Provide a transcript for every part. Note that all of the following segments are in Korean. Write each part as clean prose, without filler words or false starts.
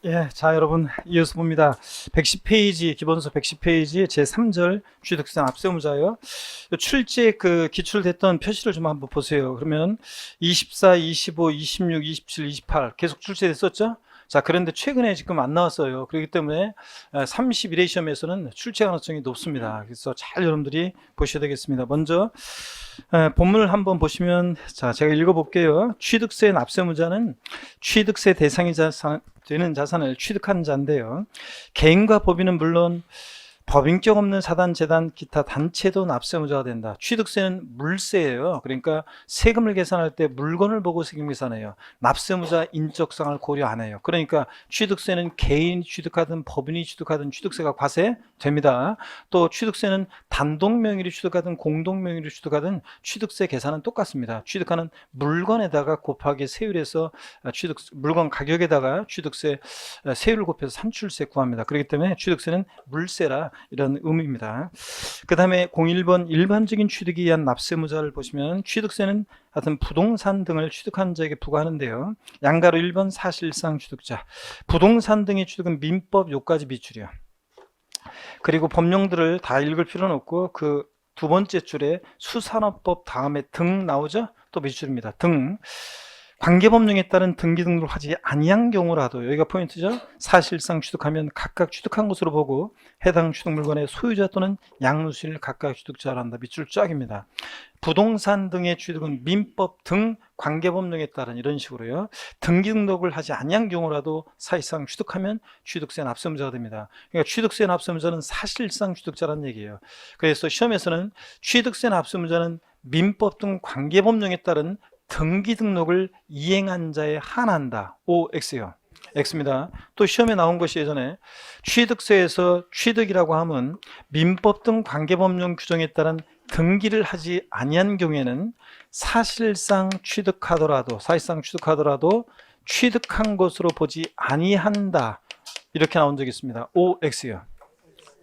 예, 자, 여러분, 이어서 봅니다. 110페이지, 기본서 110페이지 제3절 취득세 납세의무자요. 출제 기출됐던 표시를 좀 한번 보세요. 그러면 24, 25, 26, 27, 28 계속 출제됐었죠? 자, 그런데 최근에 지금 안 나왔어요. 그렇기 때문에 31회 시험에서는 출제 가능성이 높습니다. 그래서 잘 여러분들이 보셔야 되겠습니다. 먼저 본문을 한번 보시면, 자, 제가 읽어볼게요. 취득세 납세의무자는 취득세 대상이 되는 자산을 취득한 자인데요. 개인과 법인은 물론 법인격 없는 사단, 재단, 기타 단체도 납세의무자가 된다. 취득세는 물세예요. 그러니까 세금을 계산할 때 물건을 보고 세금 계산해요. 납세의무자 인적사항을 고려 안 해요. 그러니까 취득세는 개인이 취득하든 법인이 취득하든 취득세가 과세됩니다. 또 취득세는 단독 명의로 취득하든 공동 명의로 취득하든 취득세 계산은 똑같습니다. 취득하는 물건에다가 곱하기 세율에서 물건 가격에다가 취득세 세율을 곱해서 산출세 구합니다. 그렇기 때문에 취득세는 물세라 이런 의미입니다. 그 다음에 01번 일반적인 취득에 의한 납세의무자를 보시면 취득세는 하여튼 부동산 등을 취득한 자에게 부과하는데요. 양가로 1번 사실상 취득자. 부동산 등의 취득은 민법 요까지 비추려. 그리고 법령들을 다 읽을 필요는 없고 그 두 번째 줄에 수산업법 다음에 등 나오죠? 또 비추입니다. 등. 관계법령에 따른 등기 등록을 하지 아니한 경우라도, 여기가 포인트죠. 사실상 취득하면 각각 취득한 것으로 보고 해당 취득 물건의 소유자 또는 양수인을 각각 취득자로 한다. 밑줄 쫙입니다. 부동산 등의 취득은 민법 등 관계법령에 따른 이런 식으로요. 등기 등록을 하지 아니한 경우라도 사실상 취득하면 취득세 납세의무자가 됩니다. 그러니까 취득세 납세의무자는 사실상 취득자라는 얘기예요. 그래서 시험에서는 취득세 납세의무자는 민법 등 관계법령에 따른 등기 등록을 이행한 자에 한한다. OX요. X입니다. 또 시험에 나온 것이 예전에 취득세에서 취득이라고 하면 민법 등 관계법령 규정에 따른 등기를 하지 아니한 경우에는 사실상 취득하더라도 취득한 것으로 보지 아니한다. 이렇게 나온 적이 있습니다. OX요.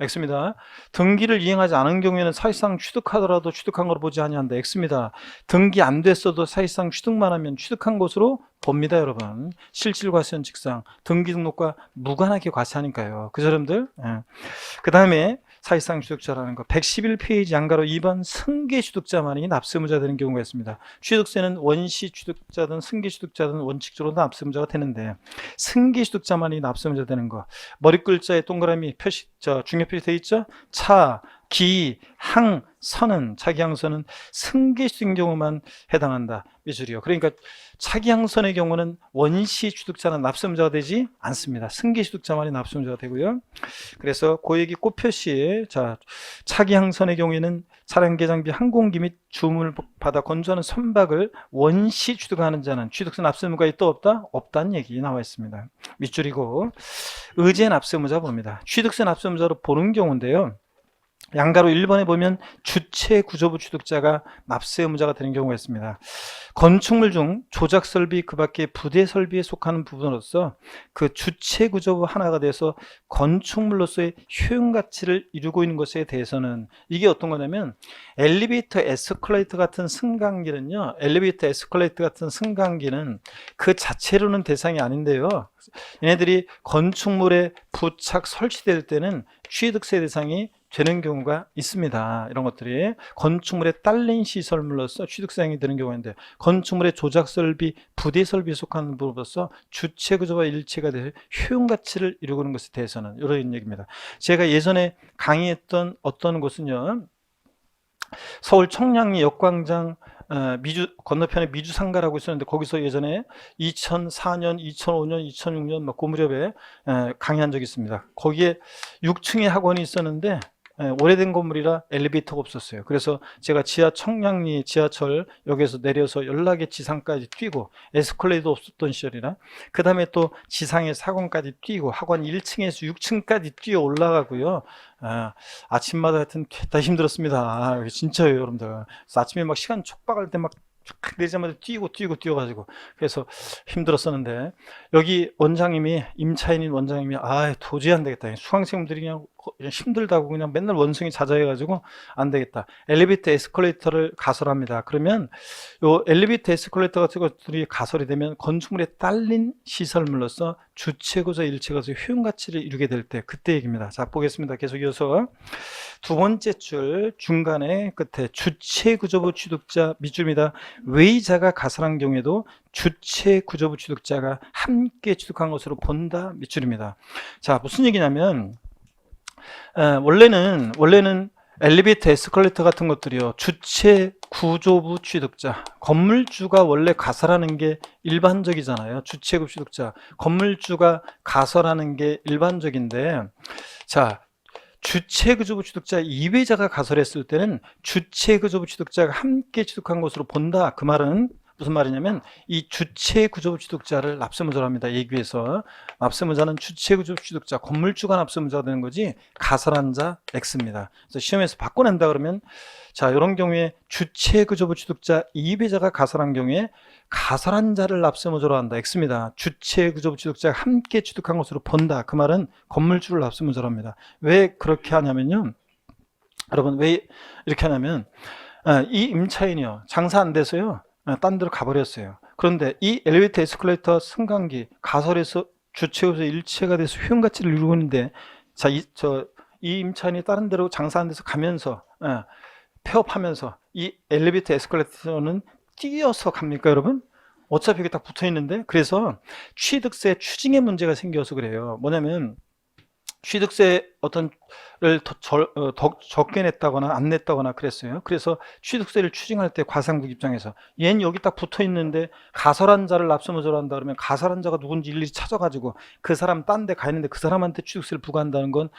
X입니다. 등기를 이행하지 않은 경우에는 사실상 취득하더라도 취득한 것으로 보지 아니한다. X입니다. 등기 안 됐어도 사실상 취득만 하면 취득한 것으로 봅니다, 여러분. 실질과세는 직상, 등기 등록과 무관하게 과세하니까요. 그죠, 여러분들? 예. 그 다음에 사실상 취득자라는 거 111페이지 양가로 2번 승계 취득자만이 납세의무자 되는 경우가 있습니다. 취득세는 원시 취득자든 승계 취득자든 원칙적으로 납세의무자가 되는데 승계 취득자만이 납세의무자 되는 거, 머리 글자에 동그라미 표시, 중요 표시 되어 있죠? 차, 기, 항, 선은, 차기항선은 승계 취득인 경우만 해당한다. 미술이요. 그러니까 차기항선의 경우는 원시 취득자는 납세의무자가 되지 않습니다. 승계 취득자만이 납세의무자가 되고요. 그래서 고액이 꽃표시에, 자, 차기항선의 경우에는 차량 개장비 항공기 및 주문을 받아 건조하는 선박을 원시 취득하는 자는 취득세 납세의무가 있다 없다? 없다는 얘기 나와 있습니다. 밑줄이고 의제 납세의무자 봅니다. 취득세 납세의무자로 보는 경우인데요. 양가로 1번에 보면 주체 구조부 취득자가 납세의무자가 되는 경우가 있습니다. 건축물 중 조작 설비 그 밖에 부대 설비에 속하는 부분으로서 그 주체 구조부 하나가 돼서 건축물로서의 효용 가치를 이루고 있는 것에 대해서는, 이게 어떤 거냐면 엘리베이터 에스컬레이터 같은 승강기는요, 그 자체로는 대상이 아닌데요. 얘네들이 건축물에 부착 설치될 때는 취득세 대상이 되는 경우가 있습니다. 이런 것들이 건축물에 딸린 시설물로서 취득세상이 되는 경우가 있는데, 건축물의 조작 설비, 부대 설비에 속하는 부분으로서 주체 구조와 일체가 돼서 효용 가치를 이루고 있는 것에 대해서는, 이런 얘기입니다. 제가 예전에 강의했던 어떤 곳은요, 서울 청량리 역광장 건너편에 미주상가라고 있었는데, 거기서 예전에 2004년, 2005년, 2006년 막 그 무렵에 강의한 적이 있습니다. 거기에 6층에 학원이 있었는데 오래된 건물이라 엘리베이터가 없었어요. 그래서 제가 청량리 지하철 역에서 내려서 연락의 지상까지 뛰고, 에스컬레이터도 없었던 시절이라 그 다음에 또 지상의 학원까지 뛰고 학원 1층에서 6층까지 뛰어 올라가고요. 아침마다 하여튼 다 힘들었습니다. 진짜예요, 여러분들. 그래서 아침에 막 시간 촉박할 때 막 내리자마자 뛰어가지고 그래서 힘들었었는데, 여기 원장님이, 임차인인 원장님이 도저히 안 되겠다. 수강생분들이 그냥 힘들다고 그냥 맨날 원숭이 자자해가지고 안 되겠다. 엘리베이터 에스컬레이터를 가설합니다. 그러면 요 엘리베이터 에스컬레이터 같은 것들이 가설이 되면 건축물에 딸린 시설물로서 주체구조 일체구조 효용 가치를 이루게 될 때 그때 얘기입니다. 자, 보겠습니다. 계속 이어서 두 번째 줄 중간에 끝에 주체구조부 취득자 밑줄입니다. 외의자가 가설한 경우에도 주체구조부 취득자가 함께 취득한 것으로 본다 밑줄입니다. 자, 무슨 얘기냐면 원래는 엘리베이터 에스컬레이터 같은 것들이요, 주체 구조부 취득자, 건물주가 원래 가설하는 게 일반적이잖아요. 주체구 취득자, 건물주가 가설하는 게 일반적인데, 자, 주체구조부 취득자 이외자가 가설했을 때는 주체구조부 취득자가 함께 취득한 것으로 본다. 그 말은 무슨 말이냐면 이 주체구조부 취득자를 납세무자로 얘기해서 납세무자는 주체구조부 취득자, 건물주가 납세무자가 되는 거지 가설한 자 X입니다. 그래서 시험에서 바꿔낸다 그러면 자, 이런 경우에 주체구조부 취득자 이배자가 가설한 경우에 가설한 자를 납세무자로 한다. X입니다. 주체구조부 취득자가 함께 취득한 것으로 본다. 그 말은 건물주를 납세무자로 합니다. 왜 그렇게 하냐면요, 여러분, 왜 이렇게 하냐면 이 임차인이요, 장사 안 돼서요 딴 데로 가버렸어요. 그런데 이 엘리베이터 에스컬레이터 승강기 가설에서 주체구조 일체가 돼서 효용가치를 이루고 있는데, 자, 이 임차인이 다른 데로 장사하는 데서 가면서 폐업하면서 이 엘리베이터 에스컬레이터는 뛰어서 갑니까, 여러분? 어차피 이게 딱 붙어 있는데. 그래서 취득세 추징의 문제가 생겨서 그래요. 뭐냐면 취득세 를 더 적게 냈다거나 안 냈다거나 그랬어요. 그래서 취득세를 추징할 때 과상국 입장에서 얘는 여기 딱 붙어 있는데 가설한 자를 납세무자로 한다 그러면 가설한 자가 누군지 일일이 찾아가지고 그 사람 딴 데 가 있는데 그 사람한테 취득세를 부과한다는 건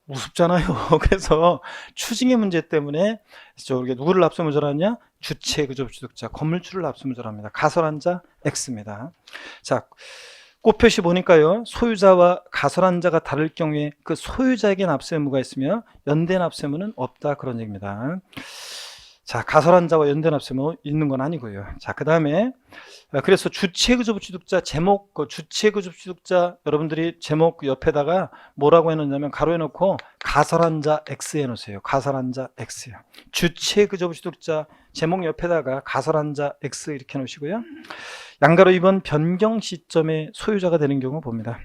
우습잖아요. 그래서 추징의 문제 때문에 이게 누구를 납세무자로 하냐? 주체구조부 취득자, 건물주를 납세무자로 합니다. 가설한 자 X입니다. 자, 꽃표시 보니까요, 소유자와 가설한 자가 다를 경우에 그 소유자에게 납세 의무가 있으며 연대 납세 의무는 없다, 그런 얘기입니다. 자, 가설한 자와 연대 납세 의무 있는 건 아니고요. 자, 그 다음에 그래서 주체구조부 취득자 제목, 주체구조부 취득자 여러분들이 제목 옆에다가 뭐라고 해놓냐면 가로해 놓고 가설한 자 X 해놓으세요. 가설한 자 X요. 주체구조부 취득자 제목 옆에다가 가설한 자 X 이렇게 해놓으시고요. 양가로 2번 변경 시점에 소유자가 되는 경우 봅니다.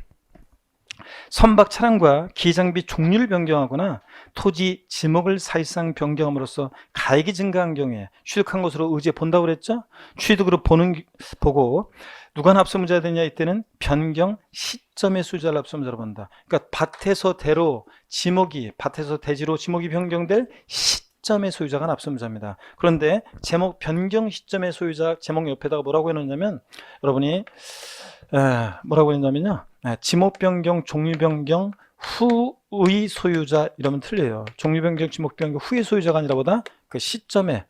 선박 차량과 기장비 종류를 변경하거나 토지 지목을 사실상 변경함으로써 가액이 증가한 경우에 취득한 것으로 의지해 본다고 그랬죠? 취득으로 보고 누가 납세무자가 되냐, 이때는 변경 시점의 소유자를 납세무자로 본다. 그러니까 밭에서 대로 지목이, 밭에서 대지로 지목이 변경될 시점의 소유자가 납세무자입니다. 그런데 제목 변경 시점의 소유자 제목 옆에다가 뭐라고 해놓냐면 여러분이 뭐라고 했냐면요, 지목 변경, 종류 변경 후의 소유자 이러면 틀려요. 종류 변경, 지목 변경 후의 소유자가 아니라 보다 그 시점의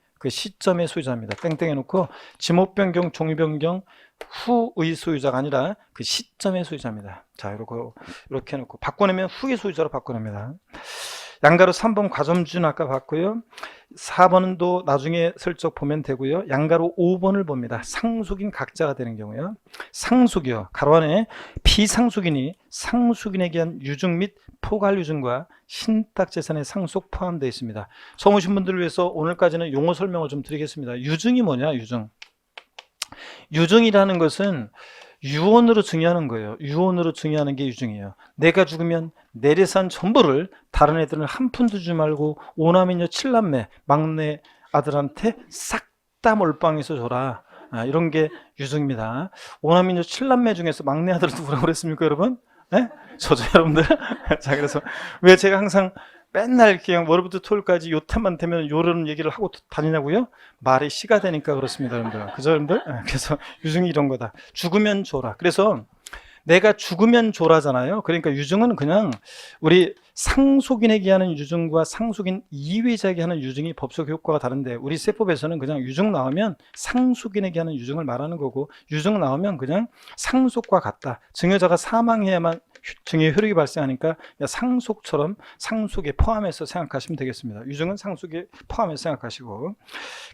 소유자입니다. 땡땡 해놓고 지목 변경, 종류 변경 후의 소유자가 아니라 그 시점의 소유자입니다. 자, 이렇게 해놓고 바꿔내면 후의 소유자로 바꿔냅니다. 양가로 3번 과점주는 아까 봤고요. 4번은 또 나중에 슬쩍 보면 되고요. 양가로 5번을 봅니다. 상속인 각자가 되는 경우요. 상속이요, 가로 안에 비상속인이 상속인에게 한 유증 및 포괄 유증과 신탁재산의 상속 포함되어 있습니다. 처음 오신 분들을 위해서 오늘까지는 용어 설명을 좀 드리겠습니다. 유증이 뭐냐? 유증이라는 것은 유언으로 증여하는 거예요. 유언으로 증여하는 게 유증이에요. 내가 죽으면 내 재산 전부를 다른 애들은 한 푼도 주지 말고 5남이녀 7남매 막내 아들한테 싹 다 몰빵해서 줘라. 이런 게 유증입니다. 5남이녀 7남매 중에서 막내 아들은 누구라고 그랬습니까, 여러분? 네? 저죠, 여러분들? 자, 그래서 왜 제가 항상 맨날 그냥 월요일부터 토요일까지 요 템만 되면 요런 얘기를 하고 다니냐고요? 말이 씨가 되니까 그렇습니다, 여러분들. 그죠, 여러분들? 그래서 유증이 이런 거다. 죽으면 줘라. 그래서 내가 죽으면 줘라잖아요. 그러니까 유증은 그냥 우리 상속인에게 하는 유증과 상속인 이외자에게 하는 유증이 법적 효과가 다른데, 우리 세법에서는 그냥 유증 나오면 상속인에게 하는 유증을 말하는 거고, 유증 나오면 그냥 상속과 같다. 증여자가 사망해야만 증여 효력이 발생하니까 상속처럼 상속에 포함해서 생각하시면 되겠습니다. 유증은 상속에 포함해서 생각하시고,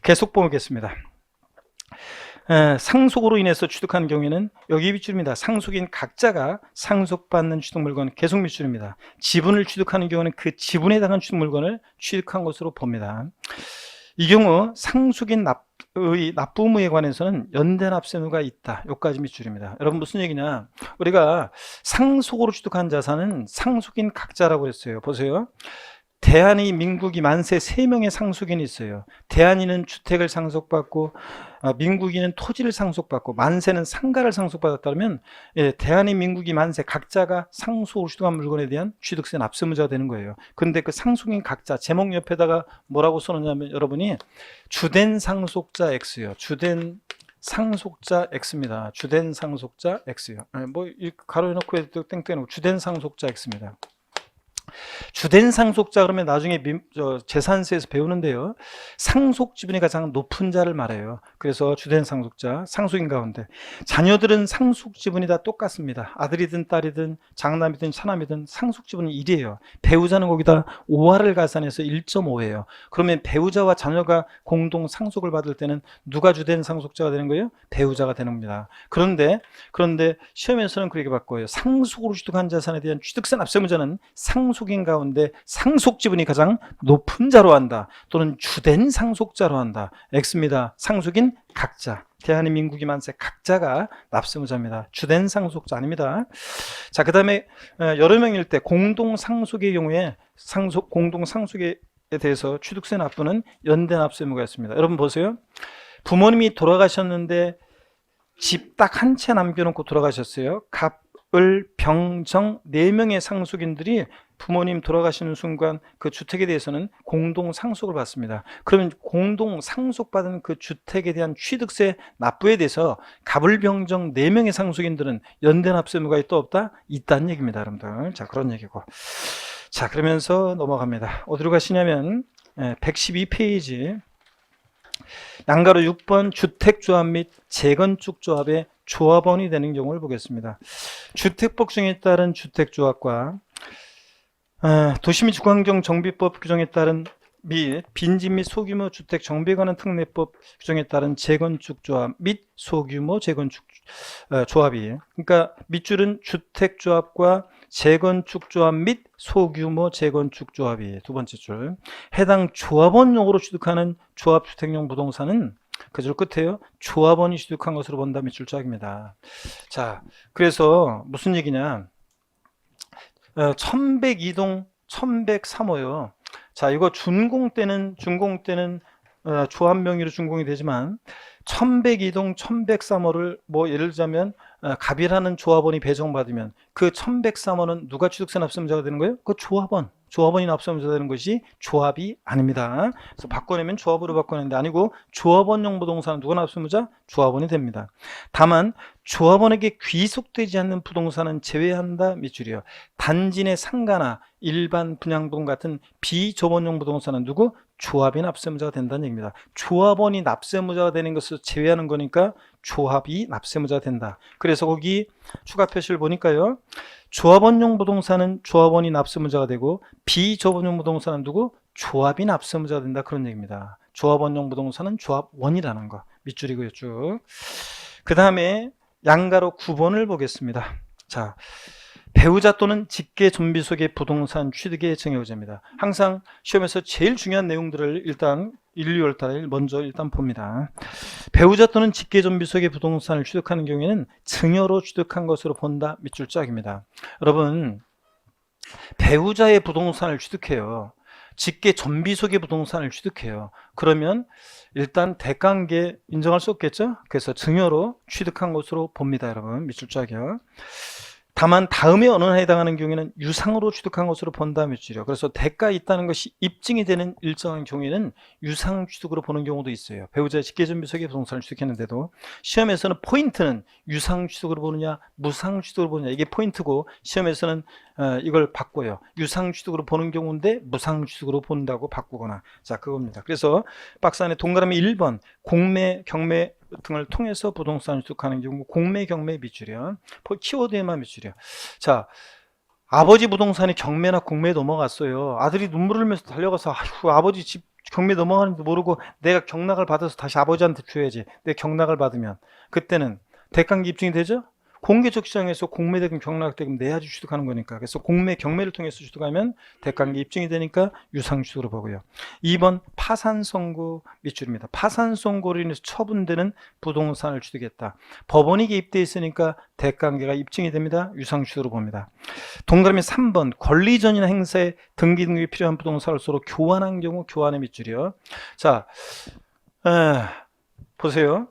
계속 보겠습니다. 상속으로 인해서 취득하는 경우에는 여기 밑줄입니다. 상속인 각자가 상속받는 취득 물건 계속 밑줄입니다. 지분을 취득하는 경우는 그 지분에 해당한 취득 물건을 취득한 것으로 봅니다. 이 경우 상속인 납부의 의무에 관해서는 연대납세 의무가 있다. 여기까지 밑줄입니다. 여러분 무슨 얘기냐? 우리가 상속으로 취득한 자산은 상속인 각자라고 했어요. 보세요. 대한이 민국이 만세 3명의 상속인이 있어요. 대한이는 주택을 상속받고 민국이는 토지를 상속받고 만세는 상가를 상속받았다면 대한이 민국이 만세 각자가 상속으로 취득한 물건에 대한 취득세 납세무자가 되는 거예요. 그런데 그 상속인 각자 제목 옆에다가 뭐라고 써놓냐면 여러분이 주된 상속자 X요. 주된 상속자 X입니다. 주된 상속자 X요. 뭐 가로해놓고 해도 땡땡 주된 상속자 X입니다. 주된 상속자 그러면 나중에 재산세에서 배우는데요. 상속 지분이 가장 높은 자를 말해요. 그래서 주된 상속자, 상속인 가운데 자녀들은 상속 지분이 다 똑같습니다. 아들이든 딸이든 장남이든 차남이든 상속 지분은 1이에요. 배우자는 거기다 5화를 가산해서 1.5예요. 그러면 배우자와 자녀가 공동 상속을 받을 때는 누가 주된 상속자가 되는 거예요? 배우자가 되는 겁니다. 그런데 시험에서는 그렇게 바꿔요. 상속으로 취득한 자산에 대한 취득세 납세무자는 상속인 가운데 상속 지분이 가장 높은 자로 한다. 또는 주된 상속자로 한다. X입니다. 상속인 각자. 대한민국이 만세 각자가 납세무자입니다. 주된 상속자 아닙니다. 자, 그 다음에 여러 명일 때 공동 상속의 경우에 공동 상속에 대해서 취득세 납부는 연대 납세 의무가 있습니다. 여러분 보세요. 부모님이 돌아가셨는데 집 딱 한 채 남겨놓고 돌아가셨어요. 갑을, 병, 정 4명의 상속인들이 부모님 돌아가시는 순간 그 주택에 대해서는 공동 상속을 받습니다. 그러면 공동 상속받은 그 주택에 대한 취득세 납부에 대해서 갑을, 병, 정 4명의 상속인들은 연대 납세 의무가 있다 없다? 있다는 얘기입니다, 여러분들. 자, 그런 얘기고. 자, 그러면서 넘어갑니다. 어디로 가시냐면 112페이지 양가로 6번 주택조합 및 재건축조합의 조합원이 되는 경우를 보겠습니다. 주택법 규정에 따른 주택조합과 도시 및 주거환경 정비법 규정에 따른 및 빈집 및 소규모 주택 정비에 관한 특례법 규정에 따른 재건축조합 및 소규모 재건축 조합이, 그러니까 밑줄은 주택조합과 재건축조합 및 소규모 재건축조합이 두 번째 줄. 해당 조합원용으로 취득하는 조합주택용 부동산은 그 줄 끝에요. 조합원이 취득한 것으로 본다 밑줄 짝입니다. 자, 그래서 무슨 얘기냐? 1102동 1103호요. 자, 이거 준공 때는 조합 명의로 준공이 되지만 1102동 1103호를 뭐 예를 들자면 갑이라는 조합원이 배정받으면 그 1103호는 누가 취득세 납세무자가 되는 거예요? 그 조합원이 납세무자가 되는 것이 조합이 아닙니다. 그래서 바꿔내면 조합으로 바꿔내는데 아니고 조합원용 부동산은 누가 납세무자? 조합원이 됩니다. 다만 조합원에게 귀속되지 않는 부동산은 제외한다 밑줄이요. 단지 내 상가나 일반 분양분 같은 비조합원용 부동산은 누구? 조합이 납세무자가 된다는 얘기입니다. 조합원이 납세무자가 되는 것을 제외하는 거니까 조합이 납세무자가 된다. 그래서 거기 추가 표시를 보니까요. 조합원용 부동산은 조합원이 납세무자가 되고 비조합원용 부동산은 누구? 조합이 납세무자가 된다. 그런 얘기입니다. 조합원용 부동산은 조합원이라는 거. 밑줄이고요. 쭉. 그 다음에 양가로 9번을 보겠습니다. 자, 배우자 또는 직계 좀비 속의 부동산 취득의 증여의제입니다. 항상 시험에서 제일 중요한 내용들을 일단 1, 2월 달에 먼저 일단 봅니다. 배우자 또는 직계 좀비 속의 부동산을 취득하는 경우에는 증여로 취득한 것으로 본다 밑줄 짝입니다. 여러분, 배우자의 부동산을 취득해요. 직계 좀비 속의 부동산을 취득해요. 그러면 일단 대가관계 인정할 수 없겠죠? 그래서 증여로 취득한 것으로 봅니다. 여러분, 밑줄 짝이요. 다만 다음에 어느 하에 해당하는 경우에는 유상으로 취득한 것으로 본다 밑줄이요. 그래서 대가에 있다는 것이 입증이 되는 일정한 경우에는 유상 취득으로 보는 경우도 있어요. 배우자의 직계존비 속의 부동산을 취득했는데도 시험에서는 포인트는 유상 취득으로 보느냐 무상 취득으로 보느냐 이게 포인트고 시험에서는 이걸 바꿔요. 유상 취득으로 보는 경우인데 무상 취득으로 본다고 바꾸거나 자 그겁니다. 그래서 박스 안에 동그라미 1번 공매 경매 등을 통해서 부동산을 취득하는 경우 공매 경매 밑줄이요. 키워드에만 밑줄이요. 자, 아버지 부동산이 경매나 공매에 넘어갔어요. 아들이 눈물을 흘리면서 달려가서 아이고 아버지 집 경매 넘어가는지도 모르고 내가 경락을 받아서 다시 아버지한테 줘야지. 내 경락을 받으면 그때는 대가관계 입증이 되죠. 공개적 시장에서 공매대금 경락대금 내야지 취득하는 거니까. 그래서 공매 경매를 통해서 취득하면 대가관계 입증이 되니까 유상취득으로 보고요. 2번 파산 선고 밑줄입니다. 파산 선고로 인해서 처분되는 부동산을 취득했다. 법원이 개입되어 있으니까 대가관계가 입증이 됩니다. 유상취득으로 봅니다. 동그라미 3번 권리전이나 행사에 등기 등록이 필요한 부동산을 서로 교환한 경우 교환의 밑줄이요. 자, 보세요.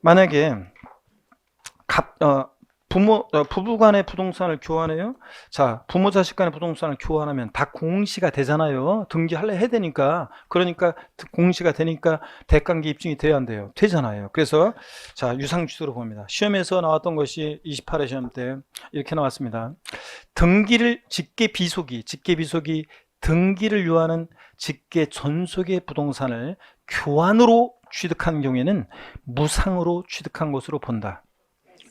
만약에 부부 간의 부동산을 교환해요. 자, 부모 자식 간의 부동산을 교환하면 다 공시가 되잖아요. 등기할래 해야 되니까. 그러니까 공시가 되니까 대가관계 입증이 돼야 안 돼요. 되잖아요. 그래서 자, 유상취득으로 봅니다. 시험에서 나왔던 것이 28회 시험 때 이렇게 나왔습니다. 등기를 직계 비속이 등기를 요하는 직계 전속의 부동산을 교환으로 취득한 경우에는 무상으로 취득한 것으로 본다.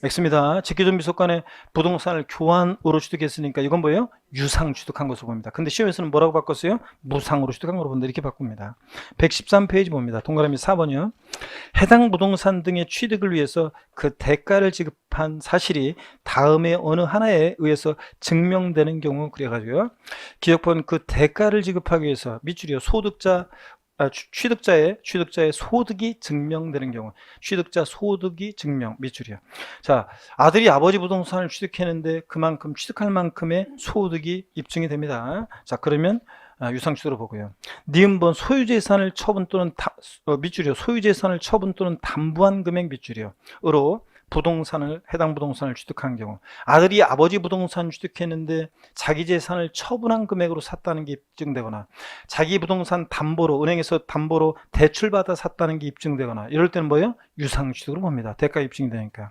X입니다. 직계존비속 간의 부동산을 교환으로 취득했으니까 이건 뭐예요? 유상 취득한 것으로 봅니다. 근데 시험에서는 뭐라고 바꿨어요? 무상으로 취득한 것으로 본다. 이렇게 바꿉니다. 113페이지 봅니다. 동그라미 4번이요. 해당 부동산 등의 취득을 위해서 그 대가를 지급한 사실이 다음에 어느 하나에 의해서 증명되는 경우 그래가지고요. 기억본 그 대가를 지급하기 위해서 밑줄이요. 취득자의 소득이 증명되는 경우, 취득자 소득이 증명 밑줄이요. 자, 아들이 아버지 부동산을 취득했는데 그만큼 취득할 만큼의 소득이 입증이 됩니다. 자, 그러면 유상취득으로 보고요. 니은번 소유재산을 처분 또는 밑줄이요. 소유재산을 처분 또는 담보한 금액 밑줄이요. 으로 해당 부동산을 취득한 경우, 아들이 아버지 부동산 취득했는데 자기 재산을 처분한 금액으로 샀다는 게 입증되거나, 자기 부동산 담보로 은행에서 담보로 대출받아 샀다는 게 입증되거나, 이럴 때는 뭐예요? 유상취득으로 봅니다. 대가 입증이 되니까.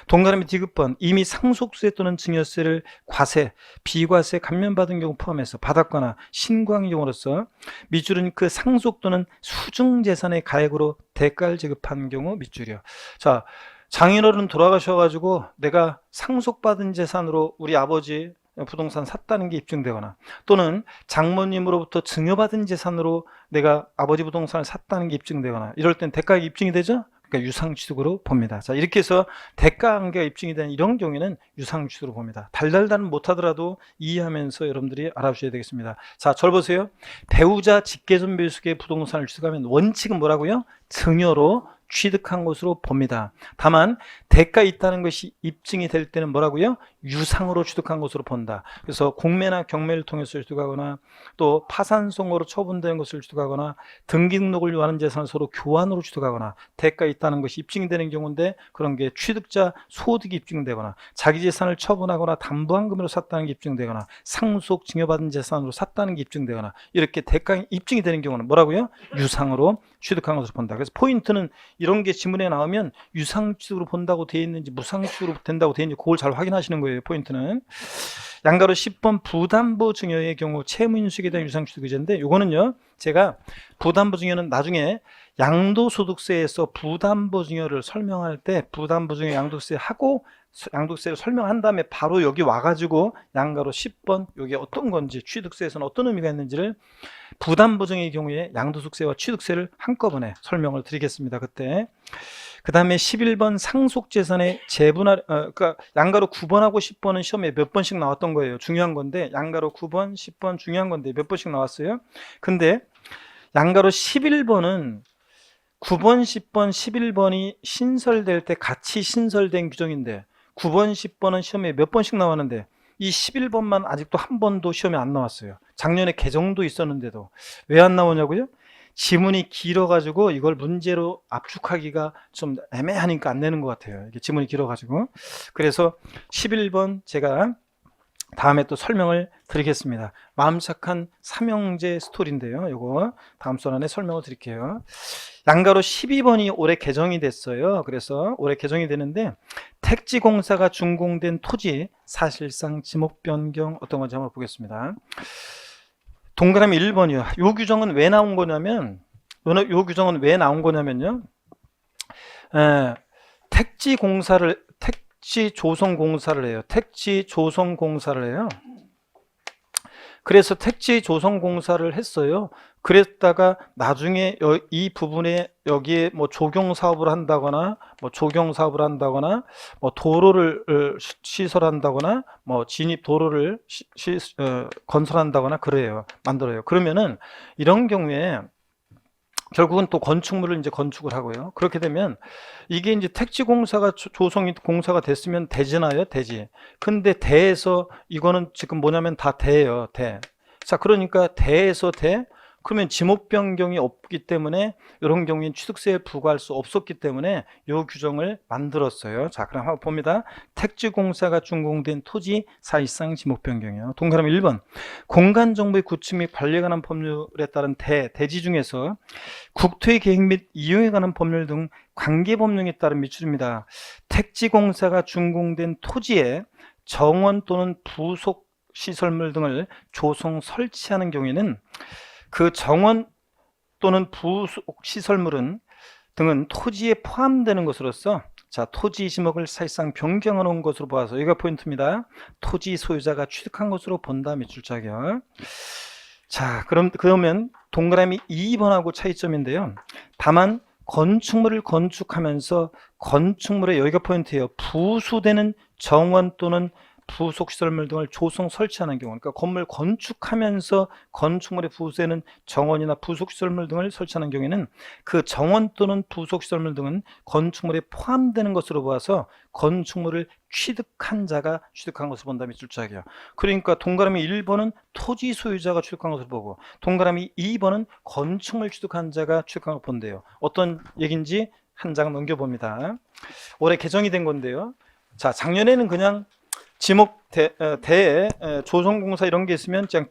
동그라미 디귿번 이미 상속세 또는 증여세를 과세, 비과세 감면받은 경우 포함해서 받았거나 신고한 경우로서 밑줄은 그 상속 또는 수증 재산의 가액으로 대가를 지급한 경우 밑줄이요. 자, 장인어른 돌아가셔가지고 내가 상속받은 재산으로 우리 아버지 부동산 샀다는 게 입증되거나, 또는 장모님으로부터 증여받은 재산으로 내가 아버지 부동산을 샀다는 게 입증되거나, 이럴 땐 대가가 입증이 되죠? 그러니까 유상취득으로 봅니다. 자, 이렇게 해서 대가관계가 입증이 되는 이런 경우에는 유상취득으로 봅니다. 달달달은 못하더라도 이해하면서 여러분들이 알아주셔야 되겠습니다. 자, 절 보세요. 배우자 직계존비속의 부동산을 취득하면 원칙은 뭐라고요? 증여로 취득한 것으로 봅니다. 다만 대가 있다는 것이 입증이 될 때는 뭐라고요? 유상으로 취득한 것으로 본다. 그래서 공매나 경매를 통해서 취득하거나, 또 파산송으로 처분된 것을 취득하거나, 등기 등록을 요하는 재산을 서로 교환으로 취득하거나, 대가 있다는 것이 입증이 되는 경우인데, 그런 게 취득자 소득이 입증되거나, 자기 재산을 처분하거나 담보한 금으로 샀다는 게 입증되거나, 상속 증여받은 재산으로 샀다는 게 입증되거나, 이렇게 대가 입증이 되는 경우는 뭐라고요? 유상으로 취득한 것으로 본다. 그래서 포인트는 이런 게 지문에 나오면 유상취득으로 본다고 되어 있는지 무상취득으로 된다고 되어 있는지 그걸 잘 확인하시는 거예요. 포인트는 양가로 10번 부담보 증여의 경우 채무인수익에 대한 유상취득 의제인데, 요거는요 제가 부담보 증여는 나중에 양도소득세에서 부담보 증여를 설명할 때 부담보 증여 양도세 하고 양도세를 설명한 다음에 바로 여기 와가지고 양가로 10번 이게 어떤 건지, 취득세에서는 어떤 의미가 있는지를 부담보증의 경우에 양도소득세와 취득세를 한꺼번에 설명을 드리겠습니다. 그때. 그 다음에 11번 상속재산의 재분할, 그러니까 양가로 9번하고 10번은 시험에 몇 번씩 나왔던 거예요. 중요한 건데, 양가로 9번, 10번 중요한 건데 몇 번씩 나왔어요. 근데 양가로 11번은 9번, 10번, 11번이 신설될 때 같이 신설된 규정인데, 9번, 10번은 시험에 몇 번씩 나왔는데 이 11번만 아직도 한 번도 시험에 안 나왔어요. 작년에 개정도 있었는데도. 왜 안 나오냐고요? 지문이 길어가지고 이걸 문제로 압축하기가 좀 애매하니까 안 내는 것 같아요. 이게 지문이 길어가지고. 그래서 11번 제가 다음에 또 설명을 드리겠습니다. 마음 착한 삼형제 스토리인데요. 요거 다음 시간에 설명을 드릴게요. 양가로 12번이 올해 개정이 됐어요. 그래서 올해 개정이 되는데, 택지공사가 준공된 토지 사실상 지목 변경 어떤 건지 한번 보겠습니다. 동그라미 1번이요. 요 규정은 왜 나온 거냐면, 택지 조성 공사를 해요. 택지 조성 공사를 해요. 그래서 택지 조성 공사를 했어요. 그랬다가 나중에 이 부분에 여기에 뭐 조경 사업을 한다거나 뭐 조경 사업을 한다거나 뭐 도로를 시설한다거나 뭐 진입 도로를 건설한다거나 그래요. 만들어요. 그러면은 이런 경우에 결국은 또 건축물을 이제 건축을 하고요. 그렇게 되면 이게 이제 택지 공사가 조성이 공사가 됐으면 대지나요? 대지. 근데 대에서 이거는 지금 뭐냐면 다 대예요. 대. 자, 그러니까 대에서 대. 그러면 지목 변경이 없기 때문에 이런 경우엔 취득세에 부과할 수 없었기 때문에 이 규정을 만들었어요. 자, 그럼 한번 봅니다. 택지 공사가 준공된 토지 사실상 지목 변경이요. 동그라미 1번. 공간 정보의 구축 및 관리에 관한 법률에 따른 대지 중에서 국토의 계획 및 이용에 관한 법률 등 관계 법령에 따른 미출입니다. 택지 공사가 준공된 토지에 정원 또는 부속 시설물 등을 조성 설치하는 경우에는 그 정원 또는 부속 시설물은 등은 토지에 포함되는 것으로서 자, 토지 지목을 사실상 변경해 놓은 것으로 보아서 여기가 포인트입니다. 토지 소유자가 취득한 것으로 본다 미출 자격. 자, 그러면 동그라미 2번하고 차이점인데요. 다만 건축물을 건축하면서 건축물의 여기가 포인트예요. 부수되는 정원 또는 부속시설물 등을 조성 설치하는 경우, 그러니까 건물 건축하면서 건축물에 부수되는 정원이나 부속시설물 등을 설치하는 경우에는 그 정원 또는 부속시설물 등은 건축물에 포함되는 것으로 보아서 건축물을 취득한 자가 취득한 것을 본다 밑줄 자기야. 그러니까 동그라미 1번은 토지 소유자가 취득한 것을 보고 동그라미 2번은 건축물 취득한 자가 취득한 것을 본대요. 어떤 얘기인지 한 장 넘겨봅니다. 올해 개정이 된 건데요. 자, 작년에는 그냥 지목 대에 조성공사 이런 게 있으면 그냥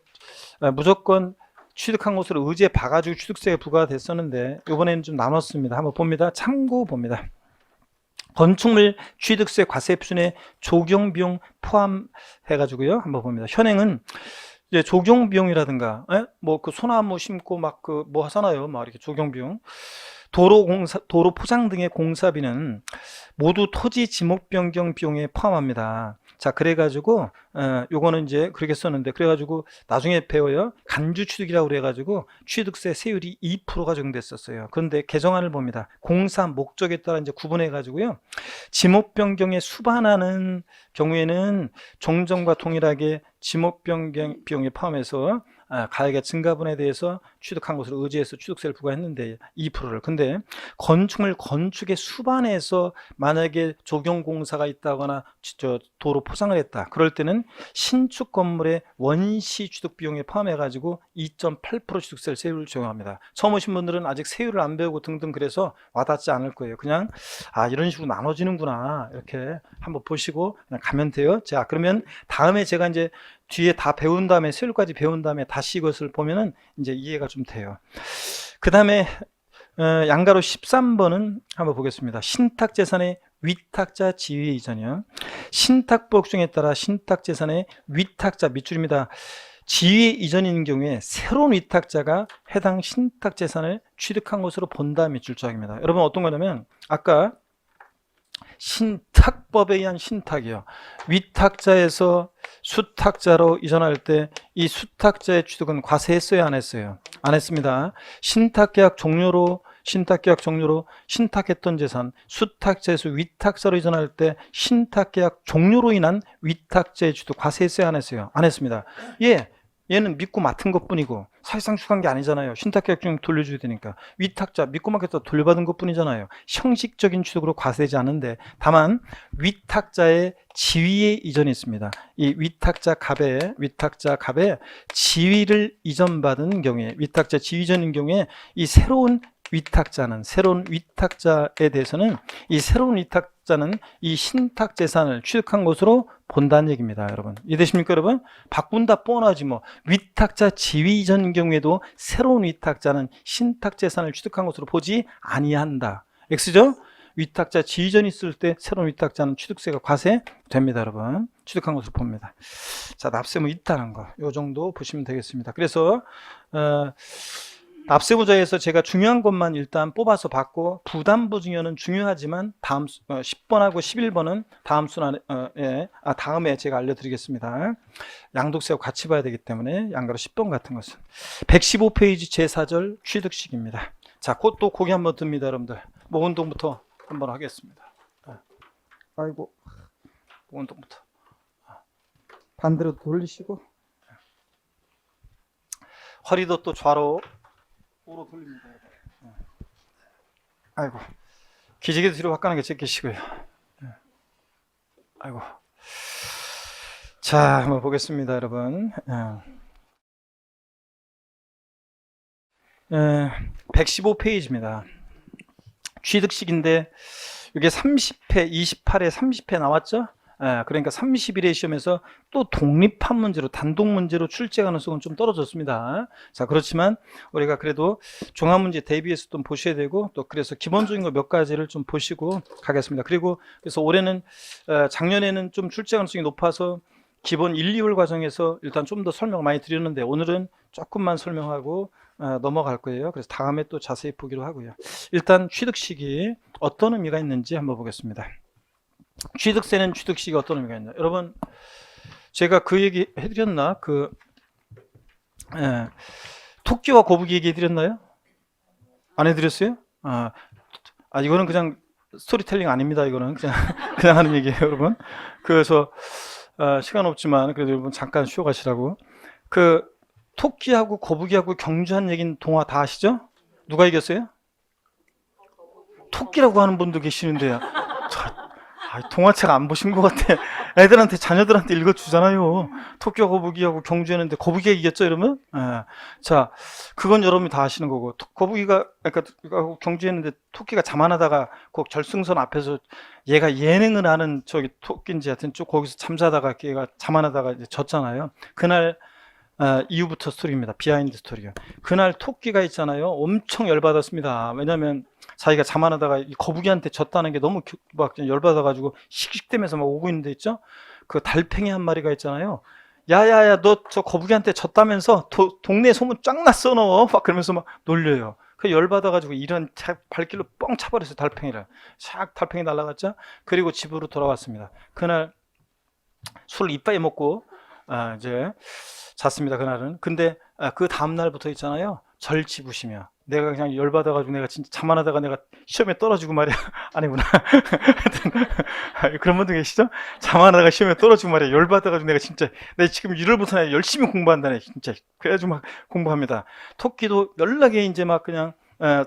무조건 취득한 것으로 의지에 봐가지고 취득세가 부과됐었는데 이번에는 좀 나눴습니다. 한번 봅니다. 참고 봅니다. 건축물 취득세 과세 표준에 조경 비용 포함해가지고요. 한번 봅니다. 현행은 이제 조경 비용이라든가 뭐 그 소나무 심고 막 그 뭐 하잖아요. 막 이렇게 조경 비용. 도로 포장 등의 공사비는 모두 토지 지목 변경 비용에 포함합니다. 자, 그래가지고 요거는 이제 그렇게 썼는데 그래가지고 나중에 배워요. 간주 취득이라고 그래가지고 취득세 세율이 2%가 적용됐었어요. 그런데 개정안을 봅니다. 공사 목적에 따라 이제 구분해가지고요. 지목 변경에 수반하는 경우에는 종전과 동일하게 지목 변경 비용에 포함해서 가액의 증가분에 대해서 취득한 것으로 의지해서 취득세를 부과했는데 2%를. 근데 건축물 건축의 수반에서 만약에 조경공사가 있다거나 도로 포장을 했다. 그럴 때는 신축 건물의 원시 취득 비용에 포함해 가지고 2.8% 취득세를 세율을 적용합니다. 처음 오신 분들은 아직 세율을 안 배우고 등등 그래서 와닿지 않을 거예요. 그냥 이런 식으로 나눠지는구나 이렇게 한번 보시고 그냥 가면 돼요. 자, 그러면 다음에 제가 이제 뒤에 다 배운 다음에 세율까지 배운 다음에 다시 이것을 보면은 이제 이해가 좀 돼요. 그 다음에 양가로 13번은 한번 보겠습니다. 신탁재산의 위탁자 지위 이전이요. 신탁법 규정에 따라 신탁재산의 위탁자 밑줄입니다. 지위 이전인 경우에 새로운 위탁자가 해당 신탁재산을 취득한 것으로 본다 밑줄 조항입니다. 여러분 어떤 거냐면 아까 신탁법에 의한 신탁이요. 위탁자에서 수탁자로 이전할 때 이 수탁자의 취득은 과세했어요, 안 했어요? 안 했습니다. 신탁계약 종료로 신탁했던 재산, 수탁자에서 위탁자로 이전할 때 신탁계약 종료로 인한 위탁자의 취득 과세했어요, 안 했어요? 안 했습니다. 얘는 믿고 맡은 것뿐이고 사실상 취득한 게 아니잖아요. 신탁계약 중 돌려줘야 되니까. 위탁자 믿고 맡겼다 돌려받은 것뿐이잖아요. 형식적인 취득으로 과세되지 않는데 다만 위탁자의 지위의 이전이 있습니다. 이 위탁자 갑에 지위를 이전받은 경우에 위탁자 지위 이전인 경우에 이 새로운 위탁자에 대해서는 이 새로운 위탁자는 이 신탁 재산을 취득한 것으로 본다는 얘기입니다. 여러분 이해되십니까? 여러분 바꾼다 뻔하지 뭐. 위탁자 지위 이전 경우에도 새로운 위탁자는 신탁 재산을 취득한 것으로 보지 아니한다. X죠? 위탁자 지위 이전이 있을 때 새로운 위탁자는 취득세가 과세됩니다. 여러분 취득한 것으로 봅니다. 자, 납세무 있다는 거 요 정도 보시면 되겠습니다. 그래서 납세부자에서 제가 중요한 것만 일단 뽑아서 받고, 부담부 증여는 중요하지만 다음 10번하고 11번은 다음 순환에 다음에 제가 알려드리겠습니다. 양도세와 같이 봐야 되기 때문에 양가로 10번 같은 것은 115페이지 제4절 취득식입니다. 자, 곧 또 고개 한번 듭니다, 여러분들. 목운동부터 한번 하겠습니다. 아이고, 목운동부터 반대로 돌리시고, 허리도 또 좌로 우로 돌립니다. 아이고, 기지개 뒤로 화끈하게 제끼시고요. 아이고, 자, 한번 보겠습니다, 여러분. 115페이지입니다. 취득식인데 이게 30회, 28회, 30회 나왔죠? 그러니까 31회 시험에서 또 독립한 문제로, 단독 문제로 출제 가능성은 좀 떨어졌습니다. 자, 그렇지만 우리가 그래도 종합문제 대비해서 좀 보셔야 되고, 또 그래서 기본적인 거 몇 가지를 좀 보시고 가겠습니다. 그리고 그래서 올해는 작년에는 좀 출제 가능성이 높아서 기본 1, 2월 과정에서 일단 좀 더 설명을 많이 드렸는데, 오늘은 조금만 설명하고 넘어갈 거예요. 그래서 다음에 또 자세히 보기로 하고요. 일단 취득식이 어떤 의미가 있는지 한번 보겠습니다. 취득세는 취득식이 어떤 의미가 있나? 여러분, 제가 그 얘기 해드렸나? 토끼와 거북이 얘기 해드렸나요? 안 해드렸어요? 이거는 그냥 스토리텔링 아닙니다. 이거는 그냥 하는 얘기예요, 여러분. 그래서 시간 없지만 그래도 여러분 잠깐 쉬어가시라고. 그 토끼하고 거북이하고 경주한 얘기는 동화 다 아시죠? 누가 이겼어요? 토끼라고 하는 분도 계시는데요. 동화책 안 보신 것 같아. 애들한테, 자녀들한테 읽어주잖아요. 토끼와 거북이하고 경주했는데 거북이가 이겼죠, 이러면? 자, 그건 여러분이 다 아시는 거고, 거북이가, 그러니까 경주했는데 토끼가 자만하다가 그 결승선 앞에서 얘가 예능을 하는 저기 토끼인지 하여튼 쭉 거기서 잠자다가 걔가 자만하다가 이제 졌잖아요. 그날 이후부터 스토리입니다. 비하인드 스토리요. 그날 토끼가 있잖아요. 엄청 열받았습니다. 왜냐면 자기가 자만하다가 이 거북이한테 졌다는 게 너무 막 열받아가지고 씩씩대면서 막 오고 있는데 있죠. 그 달팽이 한 마리가 있잖아요. 야야야, 너 저 거북이한테 졌다면서 동네 소문 쫙 났어 너. 막 그러면서 막 놀려요. 그 열받아가지고 이런 발길로 뻥 차버렸어요, 달팽이를. 샥 달팽이 날아갔죠. 그리고 집으로 돌아왔습니다. 그날 술 이빠이 먹고 이제 잤습니다, 그날은. 근데 그 다음날부터 있잖아요, 절치부시며 내가 그냥 열받아가지고 내가 진짜 자만하다가 내가 시험에 떨어지고 말이야. 아니구나. 하여튼 그런 분들 계시죠? 자만하다가 시험에 떨어지고 말이야. 열받아가지고 내가 진짜 내가 지금 1월부터 내가 열심히 공부한다네, 진짜. 그래가지고 막 공부합니다. 토끼도 연락에 이제 막 그냥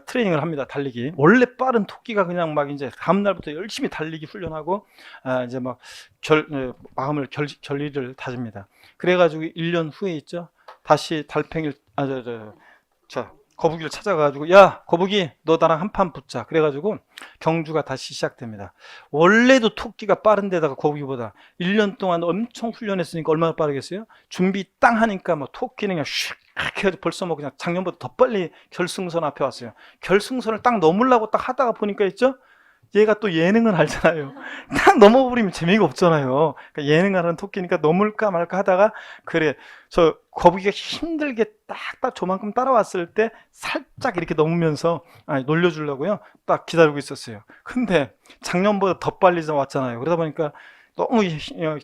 트레이닝을 합니다. 달리기. 원래 빠른 토끼가 그냥 막 이제 다음날부터 열심히 달리기 훈련하고 이제 막 마음을 결의를 다집니다. 그래가지고 1년 후에 있죠, 다시 달팽이를 거북이를 찾아가지고, 야 거북이, 너 나랑 한판 붙자. 그래가지고 경주가 다시 시작됩니다. 원래도 토끼가 빠른데다가 거북이보다 1년 동안 엄청 훈련했으니까 얼마나 빠르겠어요? 준비 땅 하니까 뭐 토끼는 그냥 슉 해가지고 벌써 뭐 그냥 작년보다 더 빨리 결승선 앞에 왔어요. 결승선을 딱 넘으려고 딱 하다가 보니까 있죠, 얘가 또 예능을 알잖아요. 딱 넘어버리면 재미가 없잖아요. 그러니까 예능을 하는 토끼니까 넘을까 말까 하다가, 그래, 저 거북이가 힘들게 딱 저만큼 따라왔을 때 살짝 이렇게 넘으면서 놀려주려고요, 딱 기다리고 있었어요. 근데 작년보다 더 빨리 왔잖아요. 그러다 보니까 너무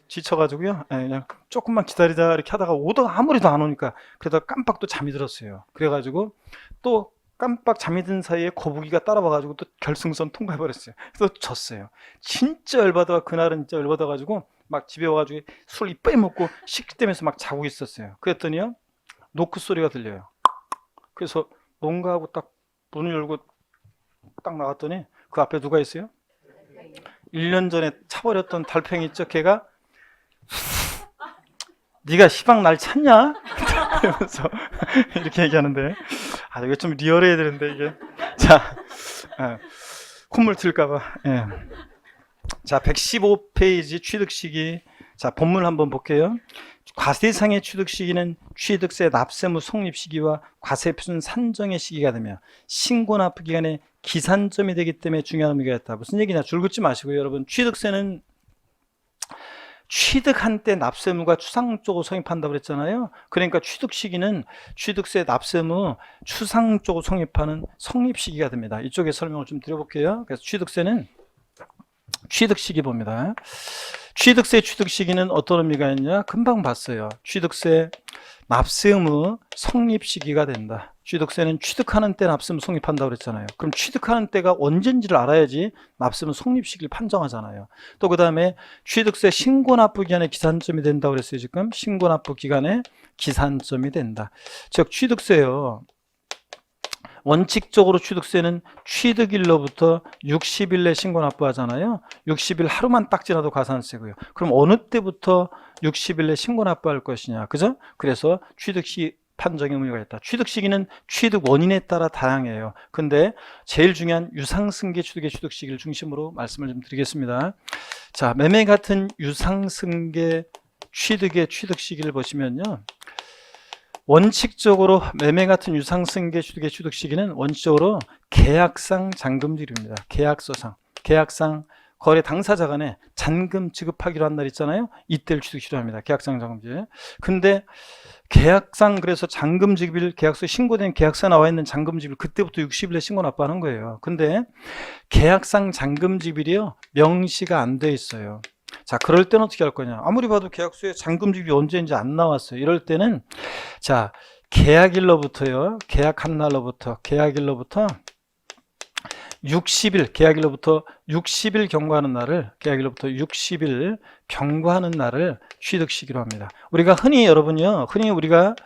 지쳐가지고요, 그냥 조금만 기다리자 이렇게 하다가 오다가 아무리도 안 오니까, 그러다가 깜빡 또 잠이 들었어요. 그래가지고 또 깜빡 잠이 든 사이에 거북이가 따라와가지고 또 결승선 통과해버렸어요. 그래서 졌어요. 진짜 열받아. 그날은 진짜 열받아가지고 막 집에 와가지고 술 이빨 먹고 씩대면서 막 자고 있었어요. 그랬더니요, 노크 소리가 들려요. 그래서 뭔가 하고 딱 문을 열고 딱 나갔더니 그 앞에 누가 있어요? 1년 전에 차버렸던 달팽이 있죠, 걔가 네가 시방 날 찾냐? 이러면서 이렇게 얘기하는데, 이게 좀 리얼해야 되는데 이게. 자, 콧물 튈까봐. 예. 자, 115페이지 취득시기. 자, 본문 한번 볼게요. 과세상의 취득시기는 취득세 납세무 성립 시기와 과세표준 산정의 시기가 되며 신고 납부 기간에 기산점이 되기 때문에 중요한 의미가 있다. 무슨 얘기냐? 줄 긋지 마시고요, 여러분. 취득세는 취득한 때 납세무가 추상 쪽으로 성립한다고 그랬잖아요. 그러니까 취득 시기는 취득세 납세무 추상 쪽으로 성립하는 성립 시기가 됩니다. 이쪽에 설명을 좀 드려볼게요. 그래서 취득세는 취득 시기 봅니다. 취득세 취득 시기는 어떤 의미가 있냐? 금방 봤어요. 취득세 납세 의무 성립 시기가 된다. 취득세는 취득하는 때 납세 의무 성립한다고 그랬잖아요. 그럼 취득하는 때가 언젠지를 알아야지 납세 의무 성립 시기를 판정하잖아요. 또 그 다음에 취득세 신고 납부 기간에 기산점이 된다고 그랬어요. 지금 신고 납부 기간에 기산점이 된다. 즉 취득세요. 원칙적으로 취득세는 취득일로부터 60일 내 신고 납부하잖아요. 60일 하루만 딱 지나도 가산세고요. 그럼 어느 때부터 60일 내 신고 납부할 것이냐, 그죠? 그래서 취득시 판정 의무가 있다. 취득 시기는 취득 원인에 따라 다양해요. 근데 제일 중요한 유상승계 취득의 취득 시기를 중심으로 말씀을 좀 드리겠습니다. 자, 매매 같은 유상승계 취득의 취득 시기를 보시면요. 원칙적으로 매매 같은 유상승계 취득의 취득 시기는 원칙적으로 계약상 잔금질입니다. 계약상 거래 당사자 간에 잔금 지급하기로 한 날 있잖아요. 이때를 취득 시효합니다. 계약상 잔금질. 근데 계약상 그래서 잔금 지급일 계약서에 신고된 계약서에 나와 있는 잔금 지급일 그때부터 60일에 신고 납부하는 거예요. 근데 계약상 잔금 지급일이요 명시가 안 돼 있어요. 자, 그럴 때는 어떻게 할 거냐? 아무리 봐도 계약서에 잔금 지급이 언제인지 안 나왔어요. 이럴 때는 자, 계약일로부터요. 계약한 날로부터 60일 경과하는 날을 계약일로부터 60일 경과하는 날을 취득 시기로 합니다. 우리가 흔히 우리가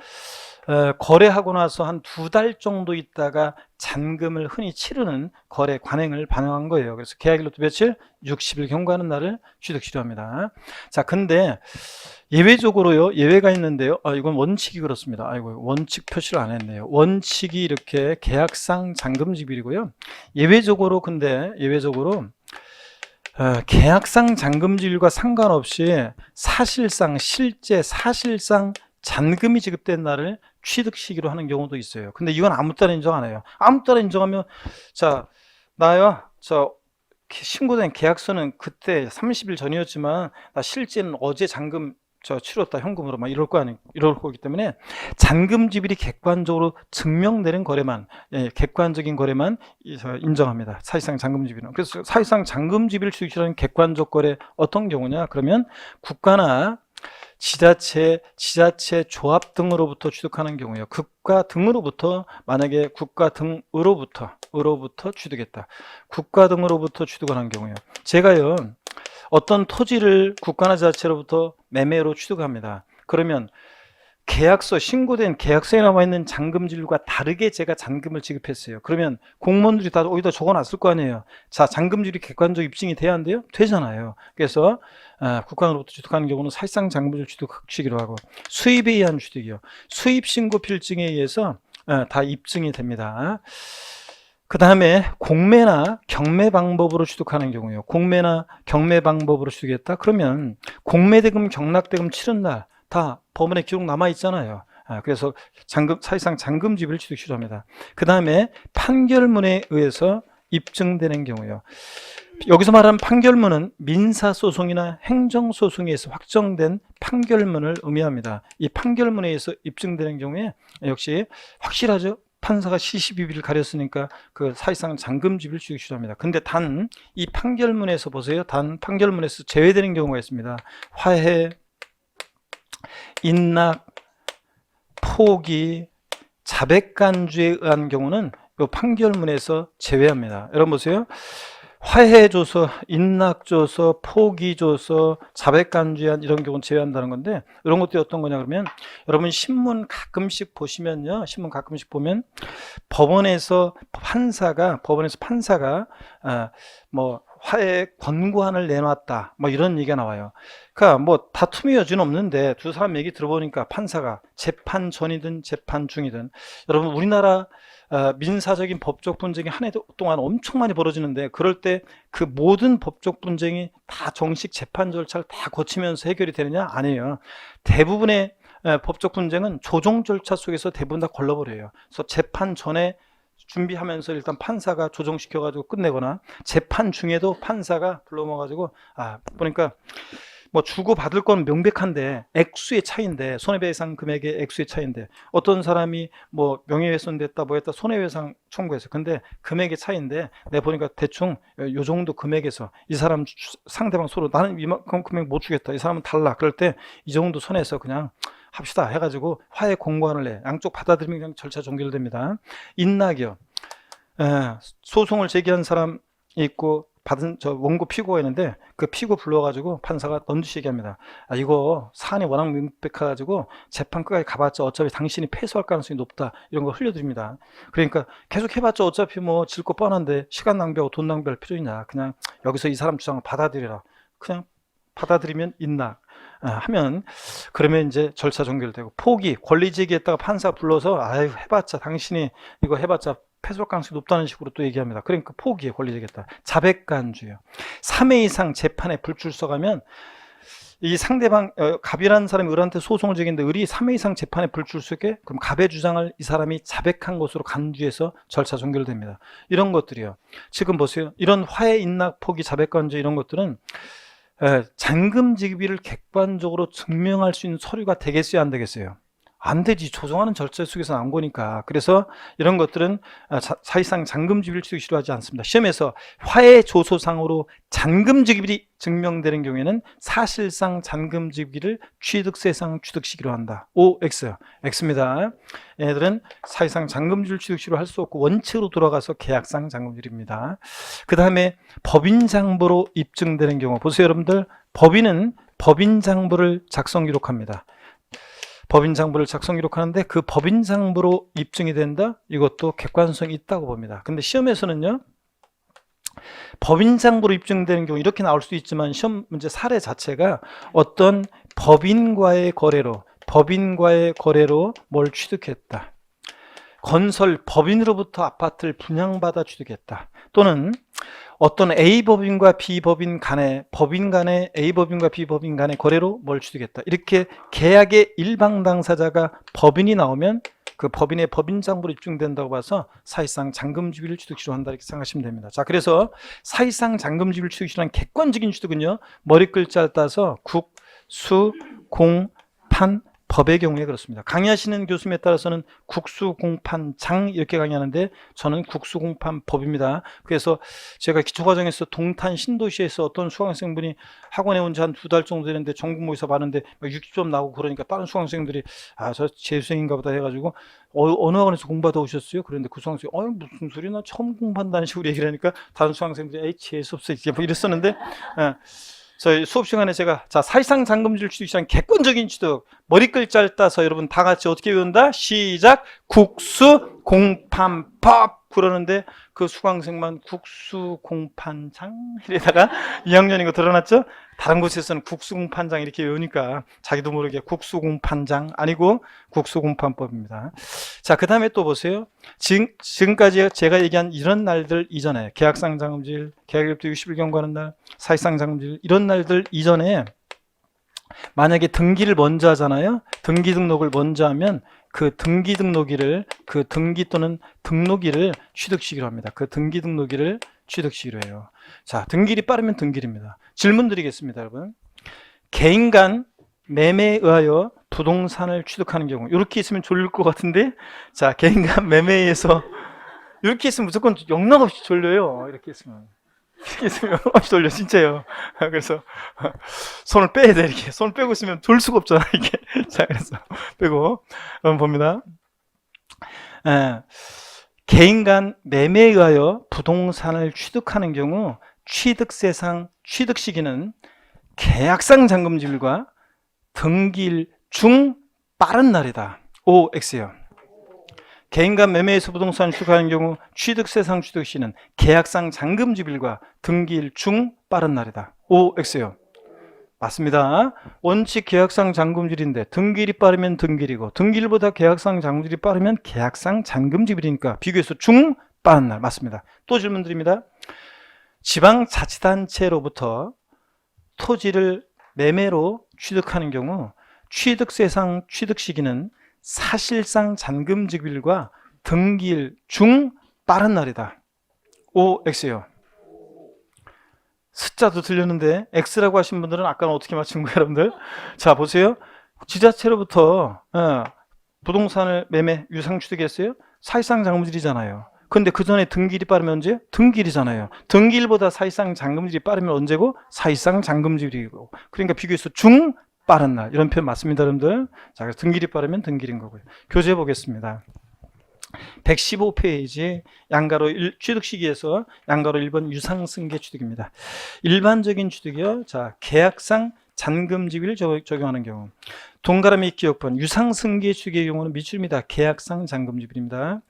거래하고 나서 한 2달 정도 있다가 잔금을 흔히 치르는 거래 관행을 반영한 거예요. 그래서 계약일로부터 며칠? 60일 경과하는 날을 취득 시기로 합니다. 자, 근데 예외적으로요, 예외가 있는데요. 이건 원칙이 그렇습니다. 아이고, 원칙 표시를 안 했네요. 원칙이 이렇게 계약상 잔금지급이고요. 예외적으로 계약상 잔금지급과 상관없이 사실상 잔금이 지급된 날을 취득 시기로 하는 경우도 있어요. 근데 이건 아무 때나 인정 안 해요. 아무 때나 인정하면 자, 신고된 계약서는 그때 30일 전이었지만 나 실제는 어제 잔금 치렀다 현금으로 막 이럴 거기 때문에 잔금 지불이 객관적으로 증명되는 거래만, 객관적인 거래만 인정합니다. 사실상 잔금 지불은. 그래서 사실상 잔금 지불을 취득하는 객관적 거래 어떤 경우냐? 그러면 국가나 지자체 조합 등으로부터 취득하는 경우요. 만약에 국가 등으로부터 취득했다. 국가 등으로부터 취득하는 경우요. 제가요, 어떤 토지를 국가나 지자체로부터 매매로 취득합니다. 그러면 신고된 계약서에 나와 있는 잔금질과 다르게 제가 잔금을 지급했어요. 그러면 공무원들이 다 어디다 적어놨을 거 아니에요. 자, 잔금질이 객관적 입증이 돼야 안 돼요? 되잖아요. 그래서 국가로부터 취득하는 경우는 사실상 잔금질 취득 시기로 하고, 수입에 의한 취득이요. 수입신고 필증에 의해서 다 입증이 됩니다. 그 다음에 공매나 경매 방법으로 취득하는 경우요. 공매나 경매 방법으로 취득했다. 그러면 공매대금, 경락대금 치른 날 다 법원에 기록 남아 있잖아요. 그래서 사실상 잔금 지불 취득 시효합니다. 그 다음에 판결문에 의해서 입증되는 경우요. 여기서 말하는 판결문은 민사소송이나 행정소송에 의해서 확정된 판결문을 의미합니다. 이 판결문에 의해서 입증되는 경우에 역시 확실하죠. 판사가 시시비비를 가렸으니까 그 사실상 잔금 지불 취득 시효합니다. 근데 단 이 판결문에서 보세요. 판결문에서 제외되는 경우가 있습니다. 화해, 인락, 포기, 자백간주에 의한 경우는 이 판결문에서 제외합니다. 여러분 보세요. 화해줘서, 인락줘서, 포기줘서, 자백간주한 이런 경우는 제외한다는 건데, 이런 것들이 어떤 거냐 그러면, 여러분 신문 가끔씩 보시면요, 법원에서 판사가 화해 권고안을 내놨다, 이런 얘기가 나와요. 그러니까 다툼의 여지는 없는데 두 사람 얘기 들어보니까 판사가 재판 전이든 재판 중이든, 여러분 우리나라 민사적인 법적 분쟁이 한 해 동안 엄청 많이 벌어지는데, 그럴 때 그 모든 법적 분쟁이 다 정식 재판 절차를 다 거치면서 해결이 되느냐? 아니에요. 대부분의 법적 분쟁은 조정 절차 속에서 대부분 다 걸러버려요. 그래서 재판 전에 준비하면서 일단 판사가 조정시켜가지고 끝내거나, 재판 중에도 판사가 불러모아가지고 보니까 뭐 주고 받을 건 명백한데 액수의 차이인데, 손해배상 금액의 액수의 차이인데, 어떤 사람이 뭐 명예훼손 됐다 뭐 했다 손해배상 청구했어요. 근데 금액의 차이인데 내가 보니까 대충 요 정도 금액에서 이 사람 상대방 서로 나는 이만큼 금액 못 주겠다, 이 사람은 달라, 그럴 때 이 정도 선에서 그냥 합시다 해가지고 화해 공고안을 내. 양쪽 받아들이면 그냥 절차 종결됩니다. 인낙이요. 소송을 제기한 사람이 있고 받은 저 원고 피고가 있는데 그 피고 불러가지고 판사가 넌지시 얘기합니다. 아, 이거 사안이 워낙 명백해가지고 재판 끝까지 가봤자 어차피 당신이 패소할 가능성이 높다, 이런 거 흘려드립니다. 그러니까 계속 해봤자 어차피 뭐 질 거 뻔한데 시간 낭비하고 돈 낭비할 필요 있냐, 그냥 여기서 이 사람 주장을 받아들여라, 그냥 받아들이면 있나 하면, 그러면 이제 절차 종결되고, 포기, 권리 제기했다가 판사 불러서 아유 해봤자 당신이 이거 해봤자 패소할 가능성이 높다는 식으로 또 얘기합니다. 그러니까 포기에 권리 제기했다. 자백간주요. 3회 이상 재판에 불출석하면 이 상대방 갑이라는 사람이 을한테 소송을 제기했는데 을이 3회 이상 재판에 불출석해, 그럼 갑의 주장을 이 사람이 자백한 것으로 간주해서 절차 종결됩니다. 이런 것들이요. 지금 보세요. 이런 화해, 인낙, 포기, 자백간주 이런 것들은 잔금 지급일을 객관적으로 증명할 수 있는 서류가 되겠어요, 안 되겠어요? 안 되지. 조정하는 절차 속에서 나온 거니까. 그래서 이런 것들은 사실상 잔금 지급일 취득시로 하지 않습니다. 시험에서 화해 조소상으로 잔금 지급일이 증명되는 경우에는 사실상 잔금 지급일을 취득세상 취득시기로 한다. OX. X입니다. 얘네들은 사실상 잔금 지급일 취득시로 할 수 없고 원칙으로 돌아가서 계약상 잔금 지급입니다. 그 다음에 법인장부로 입증되는 경우. 보세요, 여러분들. 법인은 법인장부를 작성 기록합니다. 법인장부를 작성 기록하는데 그 법인장부로 입증이 된다? 이것도 객관성이 있다고 봅니다. 근데 시험에서는요, 법인장부로 입증되는 경우 이렇게 나올 수도 있지만 시험 문제 사례 자체가 어떤 법인과의 거래로 뭘 취득했다, 건설 법인으로부터 아파트를 분양받아 취득했다, 또는 어떤 A법인과 B법인 간의 A법인과 B법인 간의 거래로 뭘 취득했다, 이렇게 계약의 일방 당사자가 법인이 나오면 그 법인의 법인장부로 입증된다고 봐서 사실상 잔금지비를 취득시로 한다, 이렇게 생각하시면 됩니다. 자, 그래서 사실상 잔금지비를 취득시로 한 객관적인 취득은요, 머리 글자를 따서 국, 수, 공, 판, 법의 경우에 그렇습니다. 강의하시는 교수님에 따라서는 국수공판장 이렇게 강의하는데 저는 국수공판법입니다. 그래서 제가 기초과정에서 동탄 신도시에서 어떤 수강생분이 학원에 온 지 한 2달 정도 되는데 전국모의사 봤는데 60점 나오고 그러니까 다른 수강생들이 아, 저 재수생인가 보다 해가지고 어느 학원에서 공부하다 오셨어요? 그런데 그 수강생이 무슨 소리, 나 처음 공부한다는 식으로 얘기를 하니까 다른 수강생들이 에이 재수없어 뭐 이랬었는데 저희 수업 시간에 제가 사실상 잔금지를 취득시한 객관적인 취득, 머리 글자를 따서 여러분 다 같이 어떻게 외운다? 시작! 국수공판법! 그러는데 그 수강생만 국수공판장 이래다가 2학년인 거 드러났죠? 다른 곳에서는 국수공판장 이렇게 외우니까 자기도 모르게 국수공판장 아니고 국수공판법입니다. 자, 그 다음에 또 보세요. 지금까지 제가 얘기한 이런 날들 이전에 계약상 잔금질, 계약일부터 60일 경과하는 날, 사실상 잔금질 이런 날들 이전에 만약에 등기를 먼저 하잖아요. 등기 등록을 먼저 하면 그 등기 등록일을, 그 등기 또는 등록일을 취득시기로 합니다. 그 등기 등록일을 취득시기로 해요. 자, 등기일이 빠르면 등기일입니다. 질문 드리겠습니다, 여러분. 개인 간 매매에 의하여 부동산을 취득하는 경우, 이렇게 있으면 졸릴 것 같은데, 자, 개인 간 매매에 의해서 이렇게 있으면 무조건 영락없이 졸려요. 이렇게 있으면 영락없이 졸려, 진짜요. 그래서 손을 빼야 돼. 이렇게 손을 빼고 있으면 졸 수가 없잖아, 이게. 자, 그래서 빼고 한번 봅니다. 개인 간 매매에 의하여 부동산을 취득하는 경우 취득세상 취득 시기는 계약상 잔금지일과 등기일 중 빠른 날이다. OX요. 개인 간 매매에서 부동산을 취득하는 경우 취득세상 취득 시는 계약상 잔금지일과 등기일 중 빠른 날이다. OX요. 맞습니다. 원칙 계약상 잔금질인데 등기일이 빠르면 등기일이고 등기일보다 계약상 잔금질이 빠르면 계약상 잔금지일이니까 비교해서 중 빠른 날. 맞습니다. 또 질문 드립니다. 지방자치단체로부터 토지를 매매로 취득하는 경우 취득세상 취득 시기는 사실상 잔금지급일과 등기일 중 빠른 날이다. OX요. 숫자도 들렸는데 X라고 하신 분들은 아까는 어떻게 맞춘 거예요, 여러분들? 자, 보세요. 지자체로부터 부동산을 매매 유상취득했어요. 사실상 장부질이잖아요. 근데 그 전에 등기일이 빠르면 언제? 등기일이잖아요. 등기일보다 사실상 잔금질이 빠르면 언제고? 사실상 잔금질이고. 그러니까 비교해서 중 빠른 날 이런 표현 맞습니다, 여러분들. 자, 그래서 등기일이 빠르면 등기일인 거고요. 교재 보겠습니다. 115페이지 양가로 취득 시기에서 양가로 1번 유상승계 취득입니다. 일반적인 취득이요. 자, 계약상 잔금지위를 적용하는 경우. 동그라미 기억번 유상승계 취득의 경우는 미출입니다. 계약상 잔금지위입니다.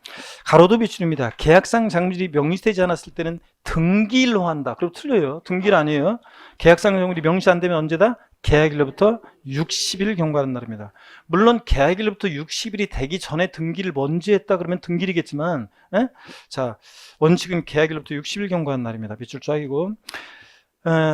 가로도 미출입니다. 계약상 잔금지위 명시되지 않았을 때는 등기일로 한다. 그럼 틀려요. 등기일 아니에요. 계약상 잔금지위 명시 안 되면 언제다? 계약일로부터 60일 경과하는 날입니다. 물론 계약일로부터 60일이 되기 전에 등기를 먼저 했다 그러면 등기이겠지만, 자, 원칙은 계약일로부터 60일 경과하는 날입니다. 밑줄 쫙이고,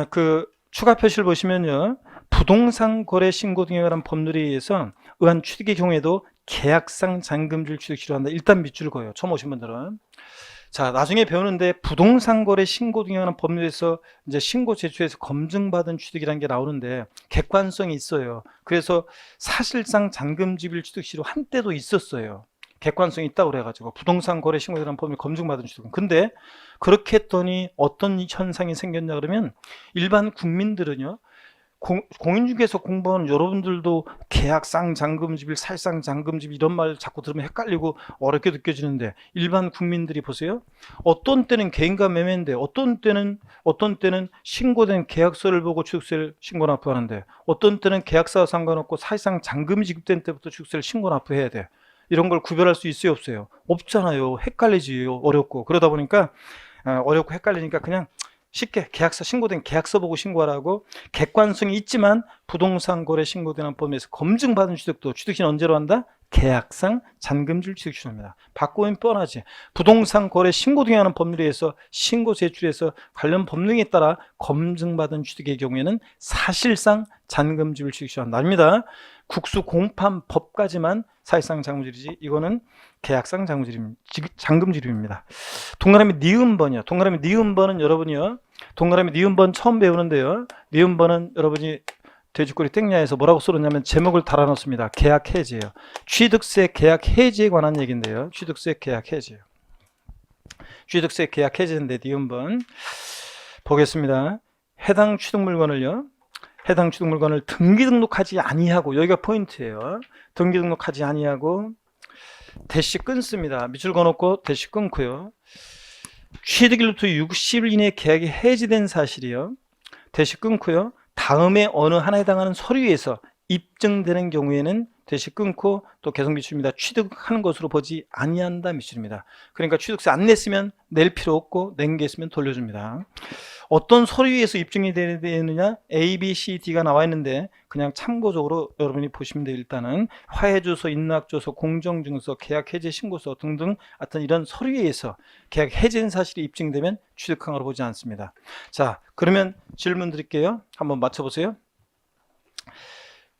그 추가 표시를 보시면요, 부동산 거래 신고 등에 관한 법률에 의해서 의한 취득의 경우에도 계약상 잔금질 취득 실효한다. 일단 밑줄 그어요. 처음 오신 분들은. 자, 나중에 배우는데 부동산 거래 신고 등에 관한 법률에서 이제 신고 제출해서 검증받은 취득이라는 게 나오는데 객관성이 있어요. 그래서 사실상 잔금지bil 취득 시로 한때도 있었어요. 객관성이 있다고 그래가지고 부동산 거래 신고에 관한 법률 검증받은 취득은. 근데 그렇게 했더니 어떤 현상이 생겼냐 그러면 일반 국민들은요, 공인중개사 공부하는 여러분들도 계약상 잔금지bil, 사실상 잔금지bil 이런 말 자꾸 들으면 헷갈리고 어렵게 느껴지는데 일반 국민들이 보세요. 어떤 때는 개인과 매매인데 어떤 때는 신고된 계약서를 보고 취득세를 신고 납부하는데 어떤 때는 계약서와 상관없고 사실상 잔금이 지급된 때부터 취득세를 신고 납부해야 돼. 이런 걸 구별할 수 있어요, 없어요? 없잖아요. 헷갈리지요. 어렵고. 그러다 보니까 어렵고 헷갈리니까 그냥 쉽게 계약서 신고된 계약서 보고 신고하라고. 객관성이 있지만 부동산 거래 신고되는 법에서 검증받은 취득도 취득시는 언제로 한다? 계약상 잔금질 취득 시효입니다. 바꾸면 뻔하지. 부동산 거래 신고 등에 관한 법률에 의해서 신고 제출해서 관련 법령에 따라 검증받은 취득의 경우에는 사실상 잔금질 취득 시효가 아닙니다. 국수 공판 법까지만 사실상 잔금질이지 이거는 계약상 잔금질입니다. 동그라미 니은번이요. 동그라미 니은번은 여러분이요. 동그라미 니은번 처음 배우는데요. 니은번은 여러분이 돼지꼬리 땡냐에서 뭐라고 써놓냐면 제목을 달아놓습니다. 계약 해지예요. 취득세 계약 해지에 관한 얘기인데요. 취득세 계약 해지예요. 취득세 계약 해지인데 니은번 보겠습니다. 해당 취득 물건을요. 해당 취득 물건을 등기 등록하지 아니하고, 여기가 포인트예요. 등기 등록하지 아니하고 대시 끊습니다. 밑줄 그어놓고 대시 끊고요. 취득일로부터 60일 이내에 계약이 해지된 사실이요. 대시 끊고요. 다음에 어느 하나에 해당하는 서류에서 입증되는 경우에는 대시 끊고 또 계속 밑줄입니다. 취득하는 것으로 보지 아니한다 밑줄입니다. 그러니까 취득세 안 냈으면 낼 필요 없고 낸 게 있으면 돌려줍니다. 어떤 서류에서 입증이 되느냐, A, B, C, D가 나와 있는데 그냥 참고적으로 여러분이 보시면 돼요. 일단은 화해주소, 인락주소, 공정증서, 계약해제 신고서 등등 하여튼 이런 서류에 의해서 계약 해제된 사실이 입증되면 취득항으로 보지 않습니다. 자, 그러면 질문 드릴게요. 한번 맞춰보세요.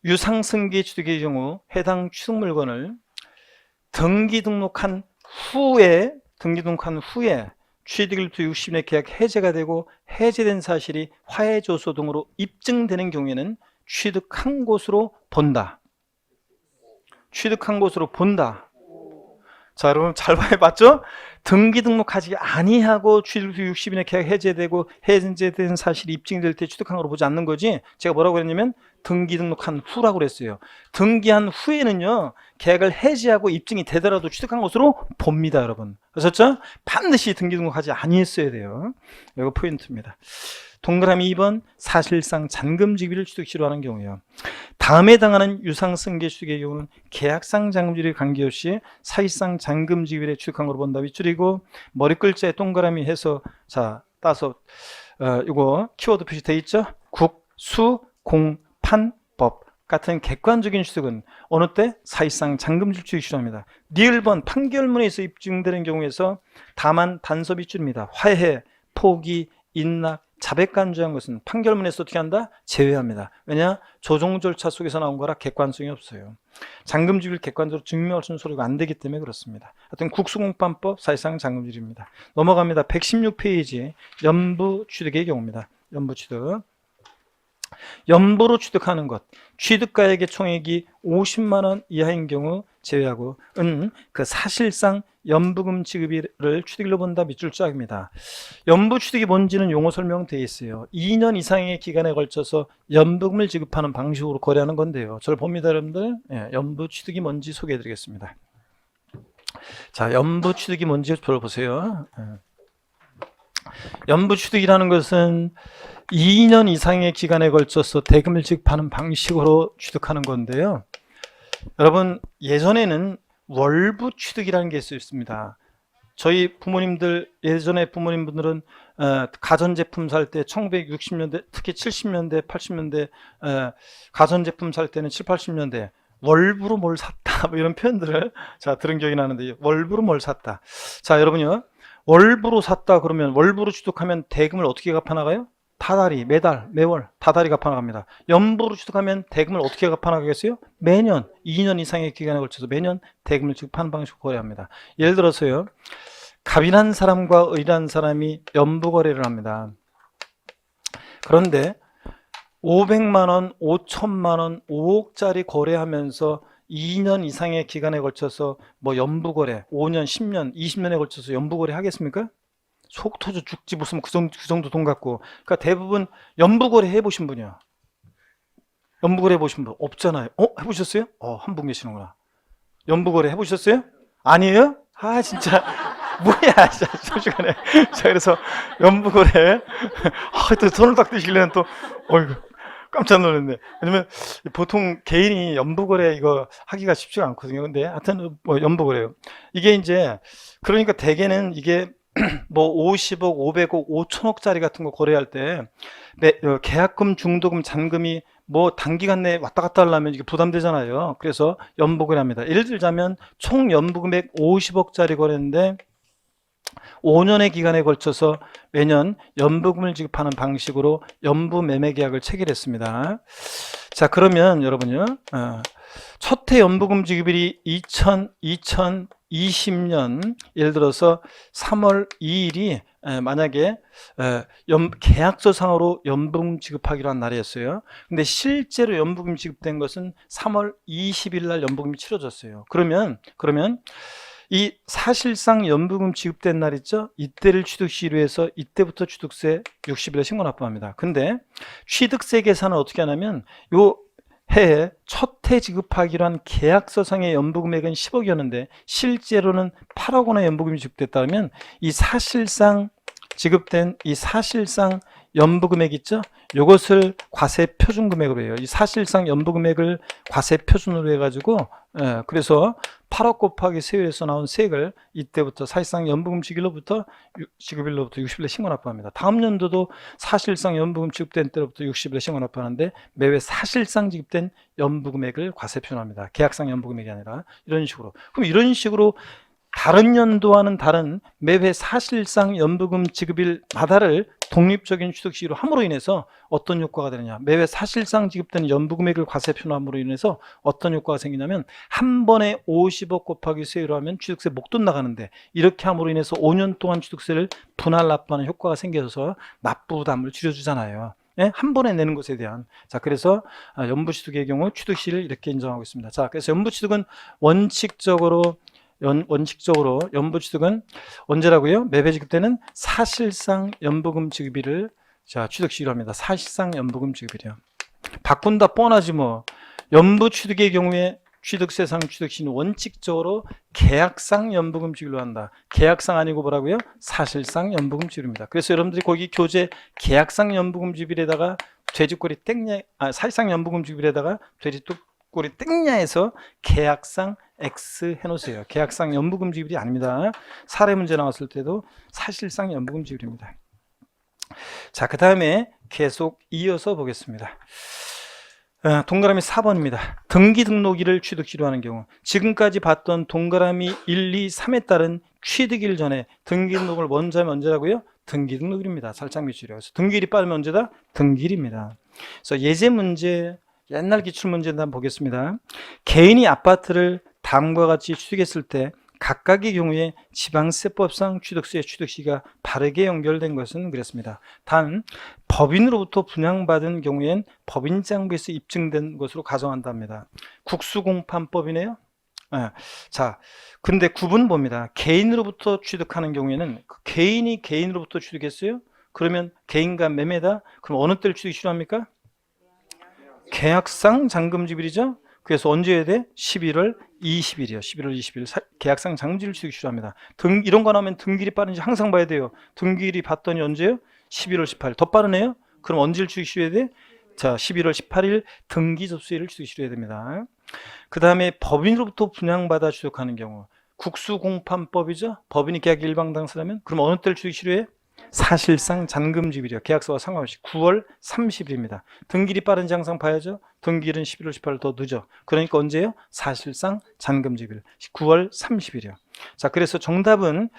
유상승계 취득의 경우 해당 취득 물건을 등기 등록한 후에 취득일부터 60일에 계약 해제가 되고 해제된 사실이 화해조서 등으로 입증되는 경우에는 취득한 것으로 본다. 취득한 것으로 본다. 자, 여러분 잘 봐요. 맞죠? 등기 등록하지 아니하고 취득일부터 60일에 계약 해제되고 해제된 사실이 입증될 때 취득한 거로 보지 않는 거지. 제가 뭐라고 그랬냐면 등기 등록한 후라고 그랬어요. 등기한 후에는요, 계약을 해지하고 입증이 되더라도 취득한 것으로 봅니다, 여러분. 아셨죠? 반드시 등기 등록하지 아니했어야 돼요. 이거 포인트입니다. 동그라미 2번 사실상 잔금지비를 취득시로 하는 경우에요. 다음에 해당하는 유상승계 취득의 경우는 계약상 잔금지비에 관계없이 사실상 잔금지비를 취득한 걸로 본다. 윗줄이고 머리 글자에 동그라미 해서 자 따서 이거 키워드 표시되어 있죠? 국, 수, 공, 판, 법 같은 객관적인 취득은 어느 때? 사실상 잔금질 취득이 필요합니다. 니을번 판결문에서 입증되는 경우에서 다만 단서 빗줄입니다. 화해, 포기, 인락, 자백 간주한 것은 판결문에서 어떻게 한다? 제외합니다. 왜냐? 조정 절차 속에서 나온 거라 객관성이 없어요. 잔금지비를 객관적으로 증명할 수 있는 소리가 안 되기 때문에 그렇습니다. 하여튼 국수공판법 사실상 잔금지비입니다. 넘어갑니다. 116페이지 연부 취득의 경우입니다. 연부 취득. 연부로 취득하는 것, 취득가액의 총액이 50만 원 이하인 경우 제외하고 은 그 사실상 연부금 지급일을 취득일로 본다 밑줄 짝입니다. 연부 취득이 뭔지는 용어 설명되어 있어요. 2년 이상의 기간에 걸쳐서 연부금을 지급하는 방식으로 거래하는 건데요. 저를 봅니다, 여러분들. 예, 연부 취득이 뭔지 소개해 드리겠습니다. 자, 연부 취득이 뭔지 저를 보세요. 연부 취득이라는 것은 2년 이상의 기간에 걸쳐서 대금을 지급하는 방식으로 취득하는 건데요. 여러분, 예전에는 월부 취득이라는 게 있습니다. 저희 부모님들, 예전에 부모님분들은 가전제품 살 때 1960년대, 특히 70년대, 80년대 가전제품 살 때는 7, 80년대 월부로 뭘 샀다 뭐 이런 표현들을 자 들은 기억이 나는데, 월부로 뭘 샀다. 자, 여러분요, 월부로 샀다 그러면 월부로 취득하면 대금을 어떻게 갚아나가요? 다달이, 매달, 매월 다달이 갚아나갑니다. 연부로 취득하면 대금을 어떻게 갚아나가겠어요? 매년 2년 이상의 기간에 걸쳐서 매년 대금을 지급하는 방식으로 거래합니다. 예를 들어서요, 갑이란 사람과 을이란 사람이 연부 거래를 합니다. 그런데 500만 원, 5천만 원, 5억짜리 거래하면서 2년 이상의 기간에 걸쳐서 뭐 연부 거래, 5년, 10년, 20년에 걸쳐서 연부 거래 하겠습니까? 속 터져 죽지 무슨 그 정도 돈 갖고. 그러니까 대부분 연부 거래 해보신 분이야. 연부 거래 해보신 분 없잖아요. 해보셨어요? 한 분 계시는구나. 연부 거래 해보셨어요? 아니에요? 아, 진짜 뭐야, 진짜 솔직하네. 자, 그래서 연부 거래 또 손을 딱 드시려면 또 어이구 깜짝 놀랐네. 왜냐면 보통 개인이 연부 거래 이거 하기가 쉽지가 않거든요. 근데 하여튼 뭐 연부 거래요. 이게 이제 그러니까 대개는 이게 뭐 50억, 500억, 5천억짜리 같은 거 거래할 때 계약금, 중도금, 잔금이 뭐 단기간 내에 왔다 갔다 하려면 이게 부담되잖아요. 그래서 연부를 합니다. 예를 들자면 총 연부금액 50억짜리 거래인데 5년의 기간에 걸쳐서 매년 연부금을 지급하는 방식으로 연부 매매 계약을 체결했습니다. 자, 그러면 여러분요, 첫 해 연부금 지급일이 2020년 예를 들어서 3월 2일이 만약에 계약서상으로 연부금 지급하기로 한 날이었어요. 근데 실제로 연부금 지급된 것은 3월 20일 날 연부금이 치러졌어요. 그러면 이 사실상 연부금 지급된 날 있죠? 이때를 취득시로 해서 이때부터 취득세 60일에 신고 납부합니다. 근데 취득세 계산은 어떻게 하냐면 요 해에 첫 해 지급하기로 한 계약서상의 연부금액은 10억이었는데 실제로는 8억 원의 연부금이 지급됐다면 이 사실상 지급된 이 사실상 연부금액 있죠? 이것을 과세 표준 금액으로 해요. 이 사실상 연부금액을 과세 표준으로 해가지고 그래서 8억 곱하기 세율에서 나온 세액을 이때부터 사실상 연부금 지급일로부터 60일에 신고 납부합니다. 다음 연도도 사실상 연부금 지급된 때로부터 60일에 신고 납부하는데 매회 사실상 지급된 연부금액을 과세 표준합니다. 계약상 연부금액이 아니라 이런 식으로. 그럼 이런 식으로 다른 연도와는 다른 매회 사실상 연부금 지급일마다를 독립적인 취득시로 함으로 인해서 어떤 효과가 되느냐, 매회 사실상 지급된 연부금액을 과세 표준함으로 인해서 어떤 효과가 생기냐면 한 번에 50억 곱하기 세율로 하면 취득세 목돈 나가는데 이렇게 함으로 인해서 5년 동안 취득세를 분할 납부하는 효과가 생겨서 납부 부담을 줄여주잖아요. 예? 한 번에 내는 것에 대한. 자, 그래서 연부취득의 경우 취득시를 이렇게 인정하고 있습니다. 자, 그래서 연부취득은 원칙적으로 연부취득은 언제라고요? 매회 지급 때는 사실상 연부금 지급일을 자 취득시로 합니다. 사실상 연부금 지급일이요. 바꾼다 뻔하지 뭐. 연부취득의 경우에 취득세상 취득시는 원칙적으로 계약상 연부금 지급으로 한다. 계약상 아니고 뭐라고요? 사실상 연부금 지급입니다. 그래서 여러분들이 거기 교재 계약상 연부금 지급일에다가 돼지꼬리 땡냐, 사실상 연부금 지급일에다가 돼지꼬리 땡냐에서 계약상 X 해놓으세요. 계약상 연부금 지급이 아닙니다. 사례 문제 나왔을 때도 사실상 연부금 지급입니다. 자, 그 다음에 계속 이어서 보겠습니다. 동그라미 4번입니다. 등기 등록일을 취득시로 하는 경우 지금까지 봤던 동그라미 1, 2, 3에 따른 취득일 전에 등기 등록을 먼저 하면 언제라고요? 등기 등록일입니다. 살짝 밑줄이요. 그래서 등기일이 빠르면 언제다? 등기일입니다. 그래서 예제 문제, 옛날 기출 문제도 한번 보겠습니다. 개인이 아파트를 다음과 같이 취득했을 때 각각의 경우에 지방세법상 취득세의 취득시가 바르게 연결된 것은 그렇습니다. 단 법인으로부터 분양받은 경우엔 법인장부에서 입증된 것으로 가정한답니다. 국수공판법이네요. 자, 근데 구분 봅니다. 개인으로부터 취득하는 경우에는 개인이 개인으로부터 취득했어요? 그러면 개인과 매매다? 그럼 어느 때를 취득이 필요합니까? 계약상 잔금지일이죠. 그래서 언제 해야 돼? 11월 20일이요. 11월 20일 계약상 잔금지를 취득이 필요합니다. 이런 거 나오면 등기일이 빠른지 항상 봐야 돼요. 등기일이 봤더니 언제요? 11월 18일. 더 빠르네요. 그럼 언제를 취득이 필요해야 돼? 자, 11월 18일 등기 접수일을 취득이 필요해야 됩니다. 그 다음에 법인으로부터 분양받아 취득하는 경우 국수공판법이죠. 법인이 계약 일방 당사라면 그럼 어느 때를 취득이 필요해? 사실상 잔금지일이요. 계약서와 상관없이 9월 30일입니다. 등기일이 빠른지 항상 봐야죠. 등기일은 11월 18일 더 늦어. 그러니까 언제요? 사실상 잔금지일 9월 30일이요. 자, 그래서 정답은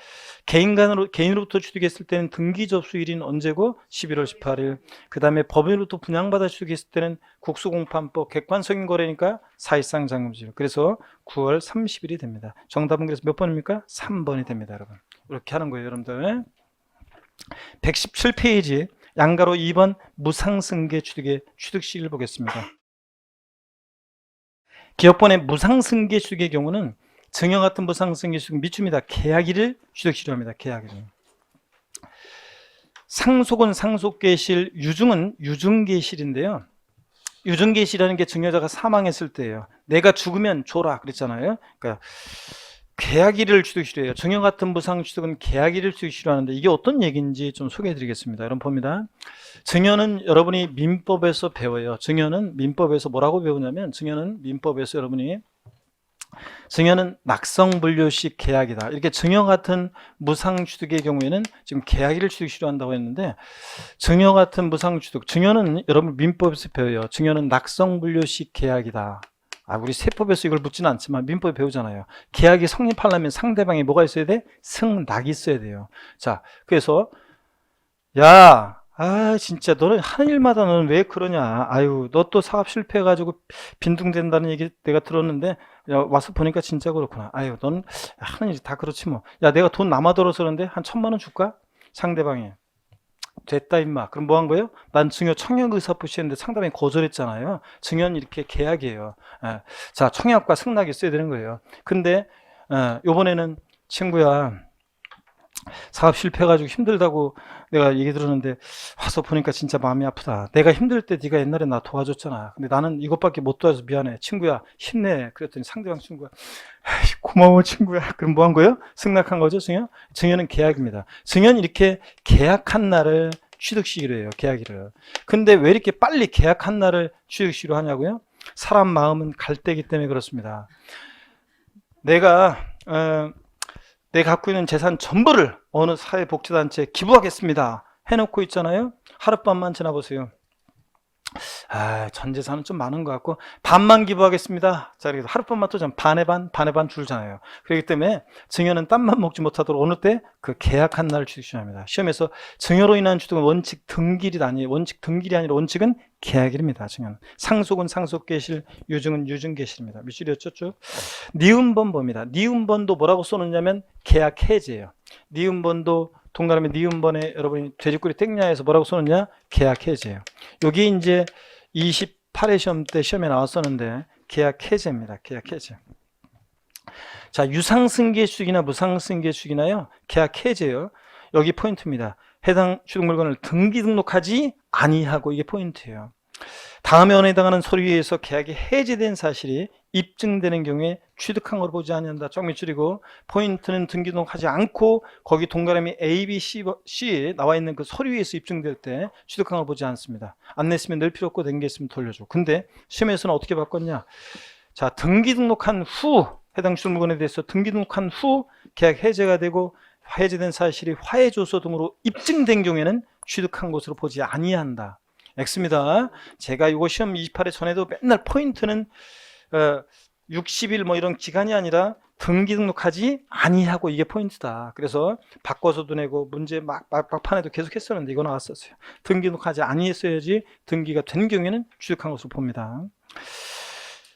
개인으로부터 취득했을 때는 등기 접수일인 언제고? 11월 18일. 그 다음에 법인으로부터 분양받아 취득했을 때는 국수공판법 객관적인 거래니까 사실상 잔금지일. 그래서 9월 30일이 됩니다. 정답은 그래서 몇 번입니까? 3번이 됩니다, 여러분. 이렇게 하는 거예요, 여러분들. 117페이지 양가로 2번 무상승계 취득의 취득시기를 보겠습니다. 기업번의 무상승계 취득의 경우는 증여 같은 무상승계 취득 밑줄입니다. 계약일을 취득시로 합니다. 계약일을. 상속은 상속계실, 유증은 유증계실인데요. 유증계실이라는 게 증여자가 사망했을 때예요. 내가 죽으면 줘라 그랬잖아요. 그러니까 계약일을 취득시로 해요. 증여 같은 무상 취득은 계약일을 취득시로 하는데 이게 어떤 얘기인지 좀 소개해 드리겠습니다. 여러분 봅니다. 증여는 여러분이 민법에서 배워요. 증여는 민법에서 뭐라고 배우냐면 증여는 민법에서 여러분이 증여는 낙성분료식 계약이다. 이렇게 증여 같은 무상 취득의 경우에는 지금 계약일을 취득시로 한다고 했는데 증여 같은 무상 취득, 증여는 여러분 민법에서 배워요. 증여는 낙성분료식 계약이다. 우리 세법에서 이걸 묻지는 않지만 민법에 배우잖아요. 계약이 성립하려면 상대방이 뭐가 있어야 돼? 승낙이 있어야 돼요. 자, 그래서 진짜 너는 하는 일마다 너는 왜 그러냐? 너 또 사업 실패해가지고 빈둥댄다는 얘기 내가 들었는데 와서 보니까 진짜 그렇구나. 넌 하는 일이 다 그렇지 뭐. 내가 돈 남아들어서 그런데 한 1,000만 원 줄까? 상대방이. 됐다 임마. 그럼 뭐 한 거예요? 난 증여 청약 의사 표시했는데 상담이 거절했잖아요. 증여는 이렇게 계약이에요. 자, 청약과 승낙이 있어야 되는 거예요. 근데 요번에는 친구야 사업 실패해가지고 힘들다고 내가 얘기 들었는데 와서 보니까 진짜 마음이 아프다. 내가 힘들 때 네가 옛날에 나 도와줬잖아. 근데 나는 이것밖에 못 도와줘서 미안해. 친구야 힘내. 그랬더니 상대방 친구가 고마워 친구야. 그럼 뭐 한 거예요? 승낙한 거죠 증여? 증여는 계약입니다. 증여는 이렇게 계약한 날을 취득시기로 해요. 계약일을. 근데 왜 이렇게 빨리 계약한 날을 취득시기로 하냐고요? 사람 마음은 갈대이기 때문에 그렇습니다. 내가 갖고 있는 재산 전부를 어느 사회복지단체에 기부하겠습니다 해놓고 있잖아요. 하룻밤만 지나보세요. 전 재산은 좀 많은 것 같고 반만 기부하겠습니다. 자, 그래서 하룻밤만 또 반의 반 줄잖아요. 그렇기 때문에 증여는 땀만 먹지 못하도록 어느 때 그 계약한 날을 취득시합니다. 시험에서 증여로 인한 취득은 원칙 등기일이 아니에요. 원칙 등기일이 아니라 원칙은 계약일입니다. 증여는. 상속은 상속계실, 유증은 유증계실입니다. 밑줄이었죠 쭉. 니은번법입니다. 니은번도 뭐라고 써놓냐면 계약 해제예요. 니은번도 동그라미 니은번에 여러분이 돼지꼬리 땡냐에서 뭐라고 써놓냐? 계약 해제예요. 여기 이제 28회 시험 때 시험에 나왔었는데 계약 해제입니다. 계약 해제. 자, 유상승계 취득이나 무상승계 취득이나요? 계약 해제요. 여기 포인트입니다. 해당 취득 물건을 등기 등록하지 아니하고 이게 포인트예요. 다음에 원에 해당하는 서류에 의해서 계약이 해제된 사실이 입증되는 경우에 취득한 걸 보지 않는다. 쪽 밑줄이고 포인트는 등기 등록하지 않고 거기 동그라미 A, B, C에 나와 있는 그 서류에서 입증될 때 취득한 걸 보지 않습니다. 안 냈으면 낼 필요 없고 낸 게 있으면 돌려줘. 근데 시험에서는 어떻게 바꿨냐? 자, 등기 등록한 후 해당 취득 물건에 대해서 등기 등록한 후 계약 해제가 되고 해제된 사실이 화해조서 등으로 입증된 경우에는 취득한 것으로 보지 아니한다. X입니다. 제가 이거 시험 28회 전에도 맨날 포인트는 60일 뭐 이런 기간이 아니라 등기 등록하지 아니하고 이게 포인트다. 그래서 바꿔서도 내고 문제 막판에도 계속 했었는데 이거 나왔었어요. 등기 등록하지 아니했어야지 등기가 된 경우에는 취득한 것으로 봅니다.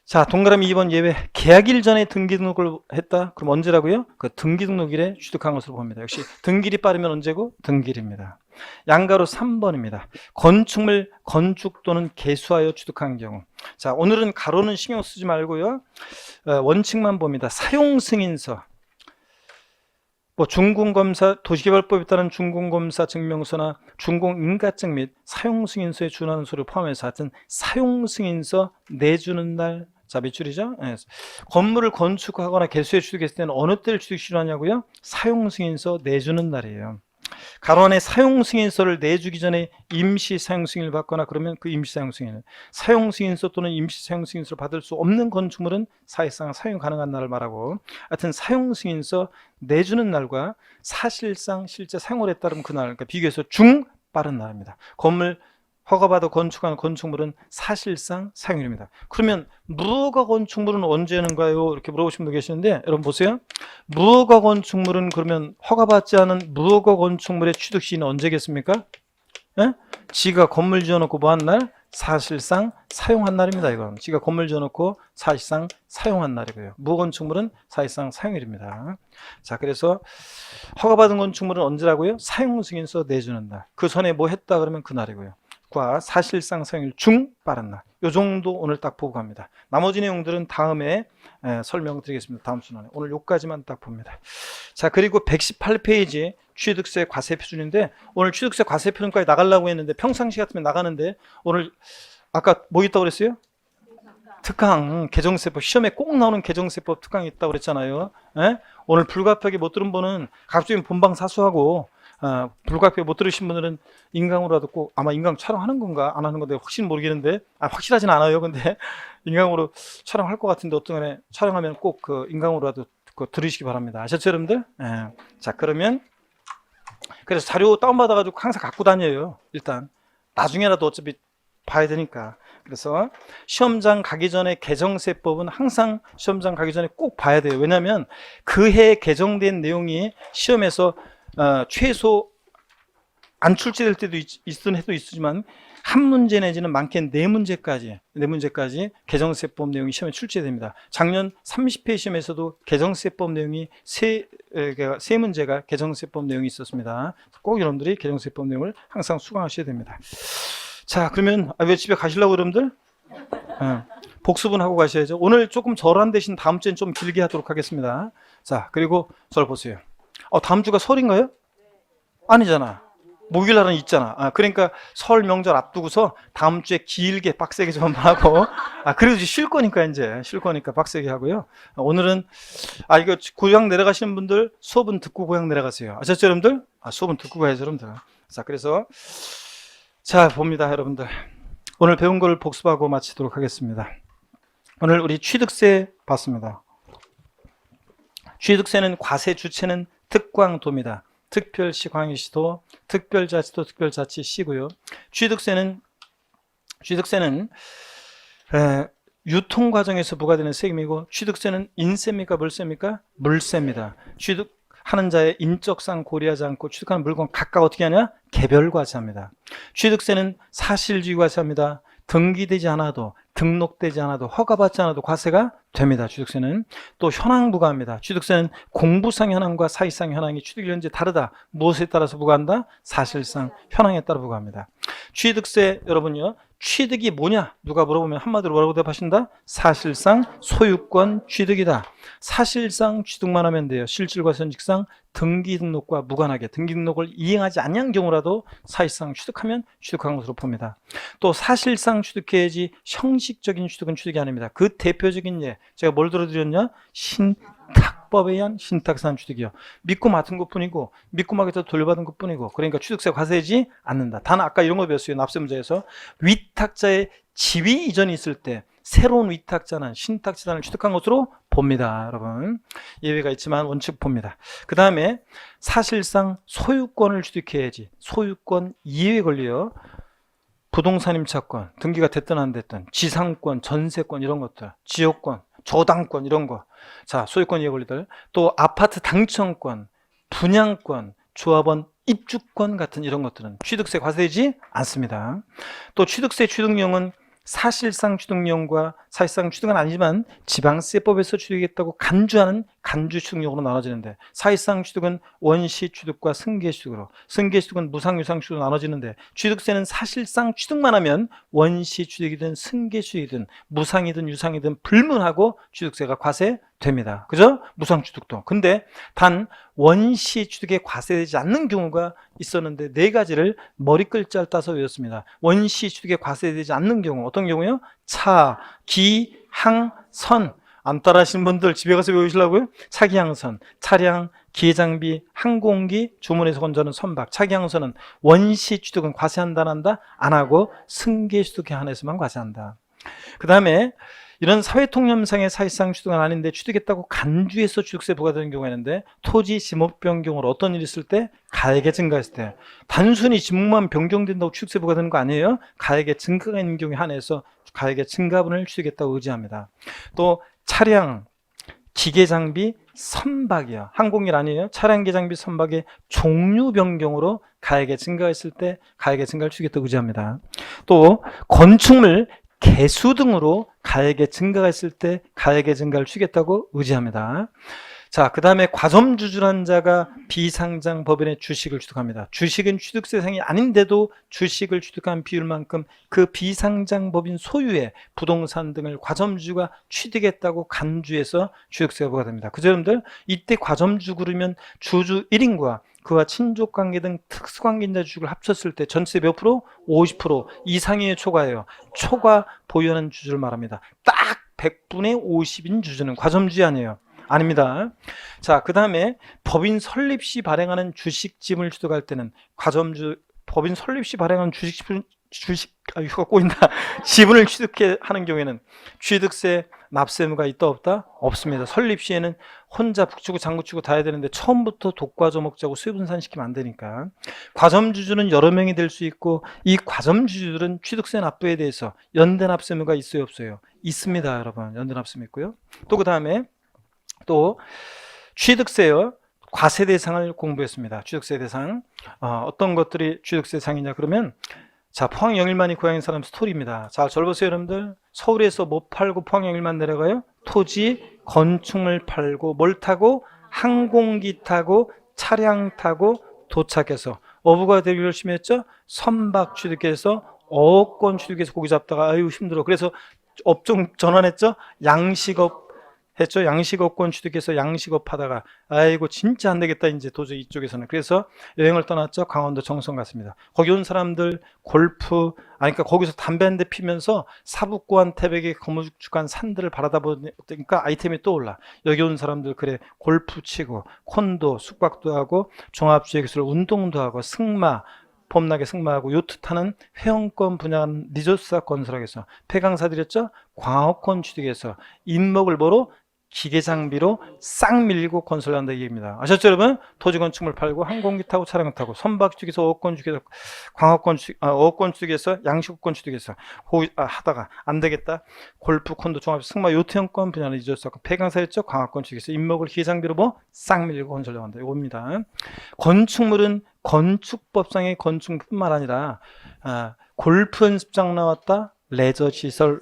자, 동그라미 2번 예외. 계약일 전에 등기 등록을 했다? 그럼 언제라고요? 그 등기 등록일에 취득한 것으로 봅니다. 역시 등기일이 빠르면 언제고? 등기일입니다. 양가로 3번입니다. 건축물 건축 또는 개수하여 취득한 경우. 자, 오늘은 가로는 신경 쓰지 말고요. 원칙만 봅니다. 사용승인서. 뭐 준공검사, 도시개발법에 따른 준공검사 증명서나 준공인가증 및 사용승인서에 준하는 서류 포함해서 하여튼 사용승인서 내주는 날, 자, 몇 줄이죠? 네. 건물을 건축하거나 개수해 취득했을 때는 어느 때를 취득시하냐고요? 사용승인서 내주는 날이에요. 가로 안에 사용승인서를 내주기 전에 임시사용승인을 받거나 그러면 그 임시사용승인을, 사용승인서 또는 임시사용승인서를 받을 수 없는 건축물은 사실상 사용 가능한 날을 말하고, 하여튼 사용승인서 내주는 날과 사실상 실제 사용을 했다면 그날, 그러니까 비교해서 빠른 날입니다. 건물 허가받아 건축하는 건축물은 사실상 사용일입니다. 그러면 무허가 건축물은 언제 하는가요? 이렇게 물어보시는 분 계시는데, 여러분 보세요. 무허가 건축물은 그러면 허가받지 않은 무허가 건축물의 취득 시기는 언제겠습니까? 예? 지가 건물 지어놓고 뭐 한 날? 사실상 사용한 날입니다. 이건 지가 건물 지어놓고 사실상 사용한 날이고요. 무허가 건축물은 사실상 사용일입니다. 자, 그래서 허가받은 건축물은 언제라고요? 사용승인서 내주는 날. 그 전에 뭐 했다 그러면 그 날이고요. 과 사실상 사용일 빠른 날. 요 정도 오늘 딱 보고 갑니다. 나머지 내용들은 다음에 설명드리겠습니다. 다음 시간에. 오늘 요까지만 딱 봅니다. 자, 그리고 118페이지 취득세 과세 표준인데, 오늘 취득세 과세 표준까지 나가려고 했는데 평상시 같으면 나가는데, 오늘 아까 뭐 있다고 그랬어요? 특강, 개정세법, 시험에 꼭 나오는 개정세법 특강이 있다고 그랬잖아요. 예? 오늘 불가피하게 못 들은 분은 각종 본방 사수하고, 불가피하게 못 들으신 분들은 인강으로라도 꼭, 아마 인강 촬영하는 건가 안 하는 건데 확실히 모르겠는데, 확실하진 않아요. 근데 인강으로 촬영할 것 같은데 어떤 간에 촬영하면 꼭 그 인강으로라도 들으시기 바랍니다. 아셨죠, 여러분들? 예. 자, 그러면 그래서 자료 다운받아가지고 항상 갖고 다녀요. 일단 나중에라도 어차피 봐야 되니까. 그래서 시험장 가기 전에 개정세법은 항상 시험장 가기 전에 꼭 봐야 돼요. 왜냐하면 그 해에 개정된 내용이 시험에서 최소 안 출제될 때도 있은 해도 있지만 한 문제 내지는 많게는 네 문제까지 개정세법 내용이 시험에 출제됩니다. 작년 30회 시험에서도 개정세법 내용이 세 문제가 개정세법 내용이 있었습니다. 꼭 여러분들이 개정세법 내용을 항상 수강하셔야 됩니다. 자, 그러면 왜 집에 가시려고 여러분들? 복습은 하고 가셔야죠. 오늘 조금 절한 대신 다음 주엔 좀 길게 하도록 하겠습니다. 자, 그리고 절 보세요. 다음 주가 설인가요? 아니잖아. 목요일 날은 있잖아. 그러니까 설 명절 앞두고서 다음 주에 길게 빡세게 좀 한번 하고, 그래도 쉴 거니까 이제 쉴 거니까 빡세게 하고요. 오늘은 이거 고향 내려가시는 분들 수업은 듣고 고향 내려가세요. 아셨죠, 여러분들? 수업은 듣고 가야죠, 여러분들. 자, 그래서 자, 봅니다, 여러분들. 오늘 배운 걸 복습하고 마치도록 하겠습니다. 오늘 우리 취득세 봤습니다. 취득세는 과세 주체는 특광도입니다. 특별시, 광역시도, 특별자치도, 특별자치시고요. 취득세는 유통 과정에서 부과되는 세금이고, 취득세는 인세입니까, 물세입니까? 물세입니다. 취득하는 자의 인적상 고려하지 않고 취득하는 물건 각각 어떻게 하냐? 개별 과세합니다. 취득세는 사실주의 과세합니다. 등기되지 않아도, 등록되지 않아도, 허가받지 않아도 과세가 됩니다. 취득세는 또 현황 부과합니다. 취득세는 공부상 현황과 사실상 현황이 취득일 현재 다르다. 무엇에 따라서 부과한다? 사실상 현황에 따라 부과합니다. 취득세 여러분요, 취득이 뭐냐? 누가 물어보면 한마디로 뭐라고 대답하신다? 사실상 소유권 취득이다. 사실상 취득만 하면 돼요. 실질과 현직상 등기 등록과 무관하게 등기 등록을 이행하지 않는 경우라도 사실상 취득하면 취득한 것으로 봅니다. 또 사실상 취득해야지 형식적인 취득은 취득이 아닙니다. 그 대표적인 예, 제가 뭘 들어드렸냐? 신탁법에 의한 신탁산 취득이요. 믿고 맡은 것뿐이고 믿고 맡겨서 돌려받은 것뿐이고, 그러니까 취득세 과세하지 않는다. 단 아까 이런 거 배웠어요. 납세 문제에서 위탁자의 지위 이전이 있을 때 새로운 위탁자는 신탁재산을 취득한 것으로 봅니다. 여러분, 예외가 있지만 원칙 봅니다. 그 다음에 사실상 소유권을 취득해야지. 소유권 이외에 걸려요. 부동산 임차권, 등기가 됐든 안 됐든, 지상권, 전세권 이런 것들, 지역권, 저당권 이런 거. 자, 소유권 이외 권리들. 또 아파트 당첨권, 분양권, 조합원 입주권 같은 이런 것들은 취득세 과세되지 않습니다. 또 취득세 취득령은 사실상 취득령과 사실상 취득은 아니지만 지방세법에서 취득했다고 간주하는 간주 취득령으로 나눠지는데, 사실상 취득은 원시 취득과 승계 취득으로, 승계 취득은 무상 유상 취득으로 나눠지는데, 취득세는 사실상 취득만 하면 원시 취득이든 승계 취득이든 무상이든 유상이든 불문하고 취득세가 과세됩니다. 그죠? 무상 취득도. 근데 단 원시 취득에 과세되지 않는 경우가 있었는데, 네 가지를 머리 글자를 따서 외웠습니다. 원시 취득에 과세되지 않는 경우 어떤 경우요? 차, 기, 항, 선. 안 따라하시는 분들 집에 가서 외우시려고요? 차기항선, 차량, 기계장비, 항공기, 주문에서 건조하는 선박. 차기항선은 원시 취득은 과세한다 안 한다? 안 하고 승계 취득에 한해서만 과세한다. 그 다음에 이런 사회통념상의 사실상 취득은 아닌데 취득했다고 간주해서 취득세 부과되는 경우가 있는데, 토지 지목 변경으로 어떤 일이 있을 때? 가액의 증가했을 때. 단순히 지목만 변경된다고 취득세 부과되는 거 아니에요? 가액의 증가가 있는 경우에 한해서 가액의 증가분을 취득했다고 의지합니다. 또 차량, 기계장비, 선박이요. 항공일 아니에요. 차량, 기계장비, 선박의 종류 변경으로 가액의 증가가 있을 때 가액의 증가를 취득했다고 의지합니다. 또 건축물 개수 등으로 가액의 증가가 있을 때 가액의 증가를 취겠다고 의지합니다. 자, 그 다음에 과점주주란 자가 비상장 법인의 주식을 취득합니다. 주식은 취득세상이 아닌데도 주식을 취득한 비율만큼 그 비상장 법인 소유의 부동산 등을 과점주주가 취득했다고 간주해서 취득세가 부과됩니다. 그죠, 여러분들? 이때 과점주 그러면 주주 1인과 그와 친족관계 등 특수관계인자 주식을 합쳤을 때 전체 몇 프로? 50% 이상의 초과예요. 초과 보유하는 주주를 말합니다. 딱 100분의 50인 주주는 과점주의 아니에요. 아닙니다. 자, 그 다음에 법인 설립 시 발행하는 주식지분을 취득할 때는 과점주, 법인 설립 시 발행하는 휴가 꼬인다. 지분을 취득해 하는 경우에는 취득세, 납세 의무가 있다 없다? 없습니다. 설립 시에는 혼자 북치고 장구치고 다 해야 되는데 처음부터 독과점 먹자고 수요분산시키면 안 되니까. 과점주주는 여러 명이 될 수 있고, 이 과점주주들은 취득세 납부에 대해서 연대 납세 의무가 있어요 없어요? 있습니다, 여러분. 연대 납세 의무 있고요. 또 그 다음에 또 취득세요. 과세 대상을 공부했습니다. 취득세 대상. 어떤 것들이 취득세 대상이냐 그러면, 자, 포항 영일만이 고향인 사람 스토리입니다. 자, 잘 보세요, 여러분들. 서울에서 뭐 팔고 포항 영일만 내려가요? 토지, 건축물 팔고, 뭘 타고? 항공기 타고, 차량 타고 도착해서 어부가 되기 열심히 했죠? 선박 취득해서 어업권 취득해서 고기 잡다가 아유 힘들어. 그래서 업종 전환했죠? 양식업 했죠. 양식업권 취득해서 양식업 하다가 아이고 진짜 안 되겠다 이제 도저히 이쪽에서는. 그래서 여행을 떠났죠. 강원도 정선 갔습니다. 거기 온 사람들 골프 그러니까 거기서 담배 한 대 피면서 사북고한 태백의 거무죽죽한 산들을 바라다 보니까 아이템이 떠올라. 여기 온 사람들 그래 골프 치고 콘도 숙박도 하고 종합주행기술 운동도 하고 승마 봄나게 승마하고 요트 타는 회원권 분양하는 리조트사 건설하겠어. 폐강사 드렸죠. 광업권 취득해서 인목을 보러 기계장비로 싹 밀고 건설한다 이 얘기입니다. 아셨죠, 여러분? 토지 건축물 팔고 항공기 타고 차량 타고 선박 취득해서 어업권 취득해서 광업권 어업권 취득해서 양식권 취득해서 하다가 안 되겠다. 골프 콘도 종합 승마 요트형권 분야는 잊었었고 폐강사였죠. 광업권 취득해서 인목을 기계장비로 뭐 싹 밀고 건설한다 이겁니다. 건축물은 건축법상의 건축뿐만 아니라 골프 연습장 나왔다. 레저 시설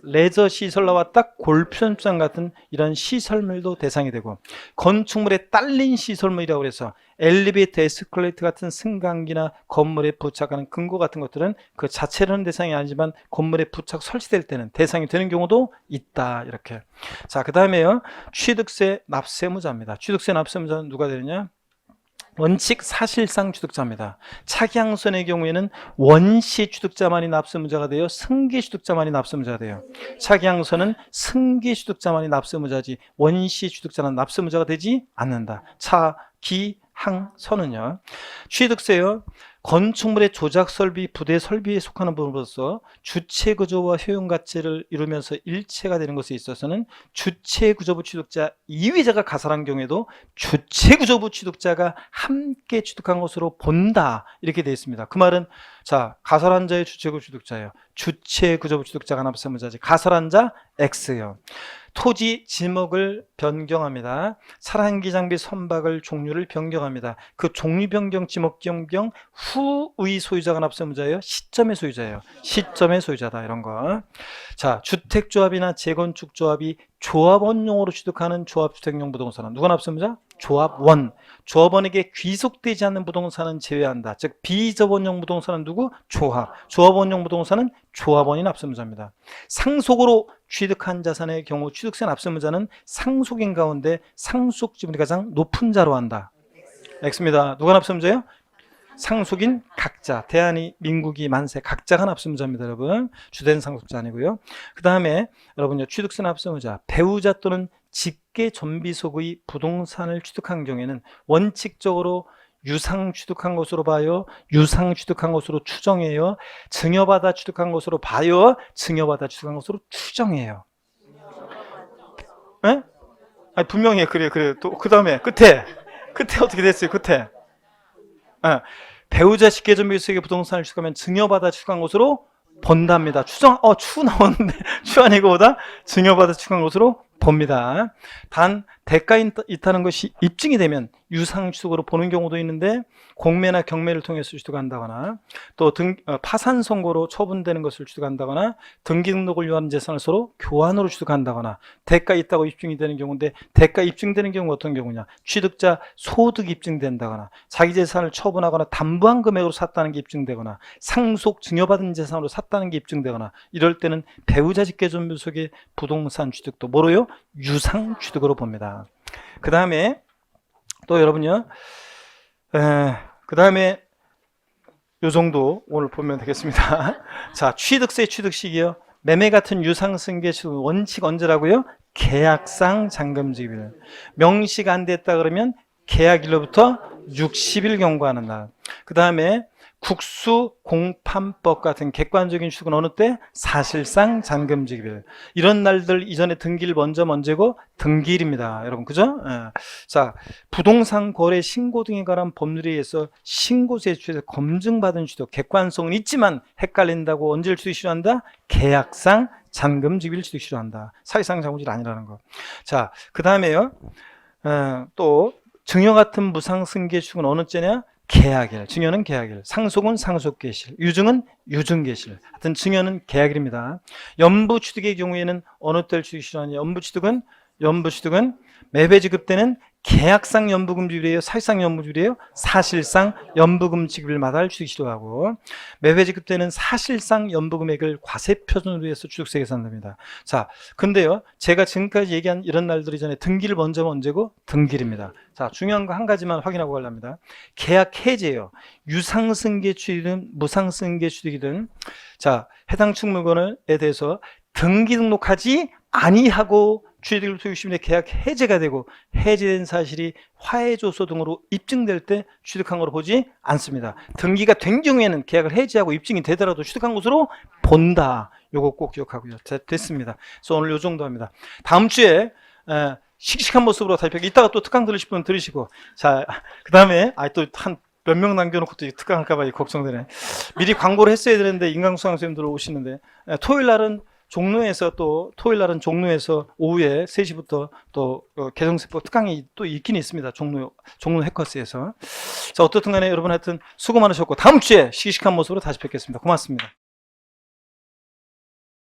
나왔다. 골프 연습장 같은 이런 시설물도 대상이 되고, 건축물에 딸린 시설물이라고 해서 엘리베이터, 에스컬레이터 같은 승강기나 건물에 부착하는 금고 같은 것들은 그 자체로는 대상이 아니지만 건물에 부착 설치될 때는 대상이 되는 경우도 있다. 이렇게. 자, 그 다음에요. 취득세 납세무자입니다. 취득세 납세무자는 누가 되느냐? 원칙 사실상 취득자입니다. 차기항선의 경우에는 원시 취득자만이 납세무자가 돼요. 승계 취득자만이 납세무자가 돼요. 차기항선은 승계 취득자만이 납세무자지 원시 취득자는 납세무자가 되지 않는다. 차, 기, 항, 선은요. 취득세요. 건축물의 조작 설비, 부대 설비에 속하는 부분으로서 주체 구조와 효용 가치를 이루면서 일체가 되는 것에 있어서는 주체 구조부 취득자 2위자가 가설한 경우에도 주체 구조부 취득자가 함께 취득한 것으로 본다. 이렇게 되어 있습니다. 그 말은 자, 가설한 자의 주체 구조부 취득자예요. 주체 구조부 취득자가 납세무자지. 가설한 자 X예요. 토지 지목을 변경합니다. 차량기 장비 선박을 종류를 변경합니다. 그 종류 변경, 지목 변경 후의 소유자가 납세의무자예요? 시점의 소유자예요. 시점의 소유자다. 이런 거. 자, 주택조합이나 재건축조합이 조합원용으로 취득하는 조합주택용 부동산은 누가 납세의무자? 조합원. 조합원에게 귀속되지 않는 부동산은 제외한다. 즉 비조합원용 부동산은 누구? 조합. 조합원용 부동산은 조합원이 납세의무자입니다. 상속으로 취득한 자산의 경우 취득세 납세의무자는 상속인 가운데 상속 지분이 가장 높은 자로 한다. X입니다. 누가 납세의무자예요? 상속인 각자. 대한이, 민국이, 만세 각자가 납세의무자입니다. 여러분. 주된 상속자 아니고요. 그 다음에 여러분요, 취득세 납세의무자 배우자 또는 직계 존비속의 부동산을 취득한 경우에는 원칙적으로 유상 취득한 것으로 봐요? 유상 취득한 것으로 추정해요? 증여받아 취득한 것으로 봐요? 증여받아 취득한 것으로 추정해요? 예? 아니, 분명히 그래. 또 그 다음에 끝에 어떻게 됐어요? 끝에 배우자 직계 존비속의 부동산을 취득하면 증여받아 취득한 것으로 본답니다. 추 나오는데 추 아니고 보다 증여받아 취득한 것으로 봅니다. 단 대가가 있다는 것이 입증이 되면 유상취득으로 보는 경우도 있는데 공매나 경매를 통해서 취득한다거나 또 파산 선고로 처분되는 것을 취득한다거나 등기 등록을 요하는 재산을 서로 교환으로 취득한다거나 대가 있다고 입증이 되는 경우인데 대가 입증되는 경우가 어떤 경우냐? 취득자 소득 입증된다거나 자기 재산을 처분하거나 담보한 금액으로 샀다는 게 입증되거나 상속 증여받은 재산으로 샀다는 게 입증되거나 이럴 때는 배우자 직계 존비 속의 부동산 취득도 뭐로요? 유상 취득으로 봅니다. 그 다음에 또 여러분요, 그 다음에 요 정도 오늘 보면 되겠습니다. 자, 취득세 취득식이요. 매매 같은 유상승계 취득 원칙 언제라고요? 계약상 잔금지기일. 명시가 안 됐다 그러면 계약일로부터 60일 경과하는 날. 그 다음에 국수공판법 같은 객관적인 취득은 어느 때? 사실상 잔금지기일. 이런 날들 이전에 등기일 먼저고 등기일입니다. 여러분 그죠? 자, 부동산 거래 신고 등에 관한 법률에 의해서 신고세 취득 검증받은 취득 객관성은 있지만 헷갈린다고 언제를 취득 실효한다? 계약상 잔금지기일 취득 실효한다. 사실상 잔금지기일 아니라는 거. 자, 그 다음에요. 또 증여 같은 무상승계 취득은 어느 때냐? 계약일. 증여는 계약일. 상속은 상속계실. 유증은 유증계실. 하여튼 증여는 계약일입니다. 연부취득의 경우에는 어느 때를 취득 실효하냐? 연부취득은 매매 지급 때는 계약상 연부금지율이에요? 사실상 연부금지율이에요? 사실상 연부금 지급일마다 취득 실효하고 매매 지급 때는 사실상 연부금액을 과세표준으로 해서 취득세 계산됩니다. 자, 근데요, 제가 지금까지 얘기한 이런 날들이 전에 등기를 먼저 언제고? 등기일입니다. 자, 중요한 거 한 가지만 확인하고 가려합니다. 계약 해제예요. 유상승계 취득이든 무상승계 취득이든 자, 해당 측 물건에 대해서 등기 등록하지 아니하고 취득을 소유시민의 계약 해제가 되고 해제된 사실이 화해조서 등으로 입증될 때 취득한 것으로 보지 않습니다. 등기가 된 경우에는 계약을 해제하고 입증이 되더라도 취득한 것으로 본다. 요거 꼭 기억하고요. 됐습니다. 그래서 오늘 요 정도 합니다. 다음 주에 씩씩한 모습으로 다시 뵙겠습니다. 이따가 또 특강 들으실 분 들으시고 자, 그 다음에 또 한 몇 명 남겨놓고 또 특강할까봐 걱정되네. 미리 광고를 했어야 되는데 인강수강 선생님들 오시는데 토요일 날은 종로에서 오후에 3시부터 또 개성세법 특강이 또 있긴 있습니다. 종로 해커스에서. 자, 어떻든 간에 여러분 하여튼 수고 많으셨고 다음 주에 씩씩한 모습으로 다시 뵙겠습니다. 고맙습니다.